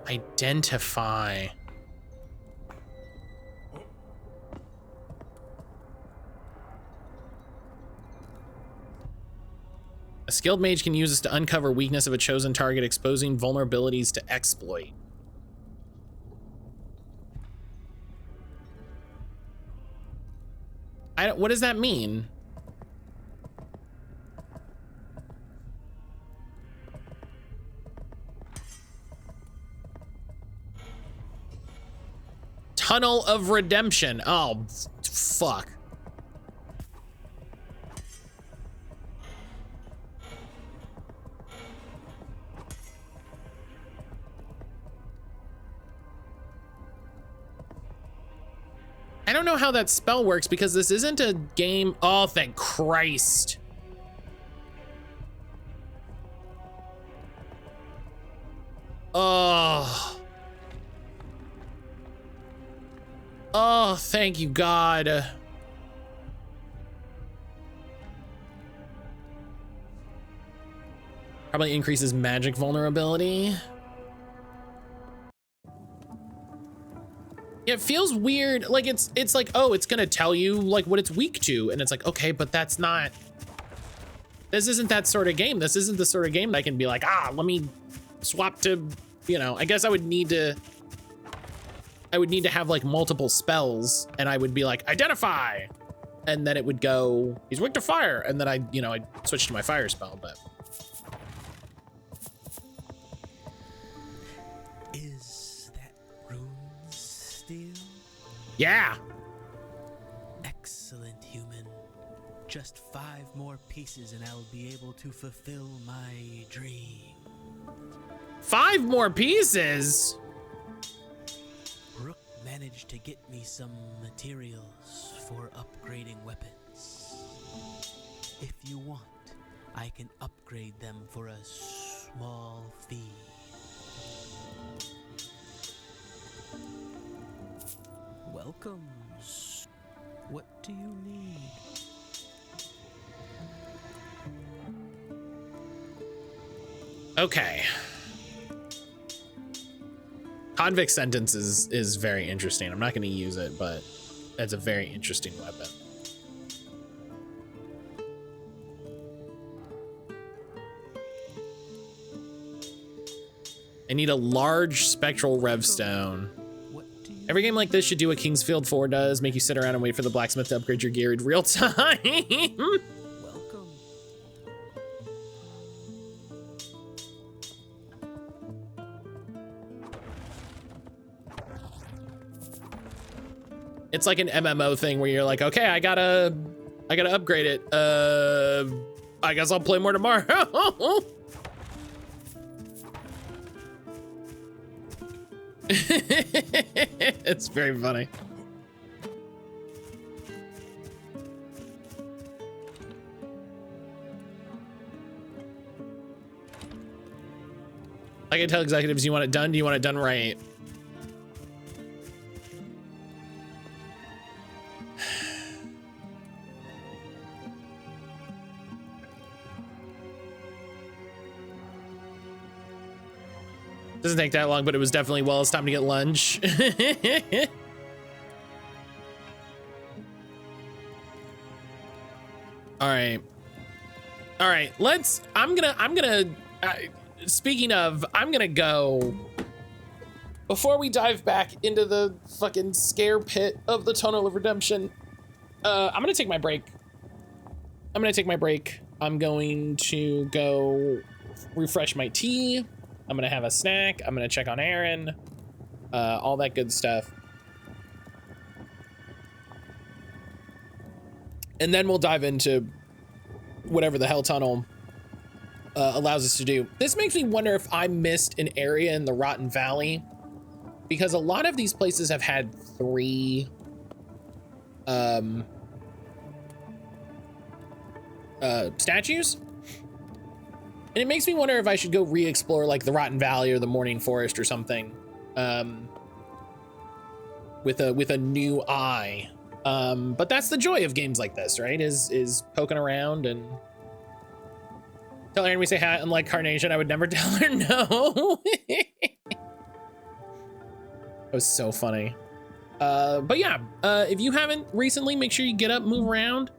Identify. A skilled mage can use this to uncover weakness of a chosen target, exposing vulnerabilities to exploit. What does that mean? Tunnel of Redemption. Oh, fuck. I don't know how that spell works because this isn't a game. Oh, thank Christ. Oh. Oh, thank you, God. Probably increases magic vulnerability. It feels weird. Like it's like, oh, it's gonna tell you like what it's weak to. And it's like, okay, but that's not, this isn't that sort of game. This isn't the sort of game that I can be like, let me swap to, you know, I guess I would need to have like multiple spells and I would be like, identify. And then it would go, he's weak to fire. And then I'd switch to my fire spell, but. Is that rune steel? Yeah. Excellent, human. Just 5 more pieces and I'll be able to fulfill my dream. 5 more pieces? Rook managed to get me some materials for upgrading weapons. If you want, I can upgrade them for a small fee. Welcome. What do you need? Okay. Convict sentence is very interesting. I'm not going to use it, but that's a very interesting weapon. I need a large spectral revstone. Every game like this should do what Kingsfield 4 does, make you sit around and wait for the blacksmith to upgrade your gear in real time. Welcome. It's like an MMO thing where you're like, okay, I gotta upgrade it. I guess I'll play more tomorrow. It's very funny. I can tell executives, you want it done? Do you want it done right? Doesn't take that long, but it was definitely, well, it's time to get lunch. All right. Speaking of, I'm gonna go, before we dive back into the fucking scare pit of the Tunnel of Redemption, I'm gonna take my break. I'm going to go refresh my tea. I'm gonna have a snack. I'm gonna check on Aaron, all that good stuff. And then we'll dive into whatever the hell tunnel allows us to do. This makes me wonder if I missed an area in the Rotten Valley, because a lot of these places have had 3 statues. And it makes me wonder if I should go re-explore like the Rotten Valley or the Morning Forest or something, with a new eye. But that's the joy of games like this, right? Is poking around and tell Erin we say hi. Unlike Carnation, I would never tell her no. It was so funny. But yeah, if you haven't recently, make sure you get up, move around.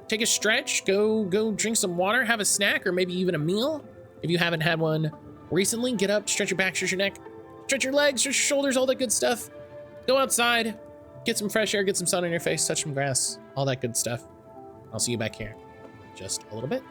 Take a stretch, go drink some water, have a snack, or maybe even a meal. If you haven't had one recently, get up, stretch your back, stretch your neck, stretch your legs, stretch your shoulders, all that good stuff. Go outside, get some fresh air, get some sun on your face, touch some grass, all that good stuff. I'll see you back here in just a little bit.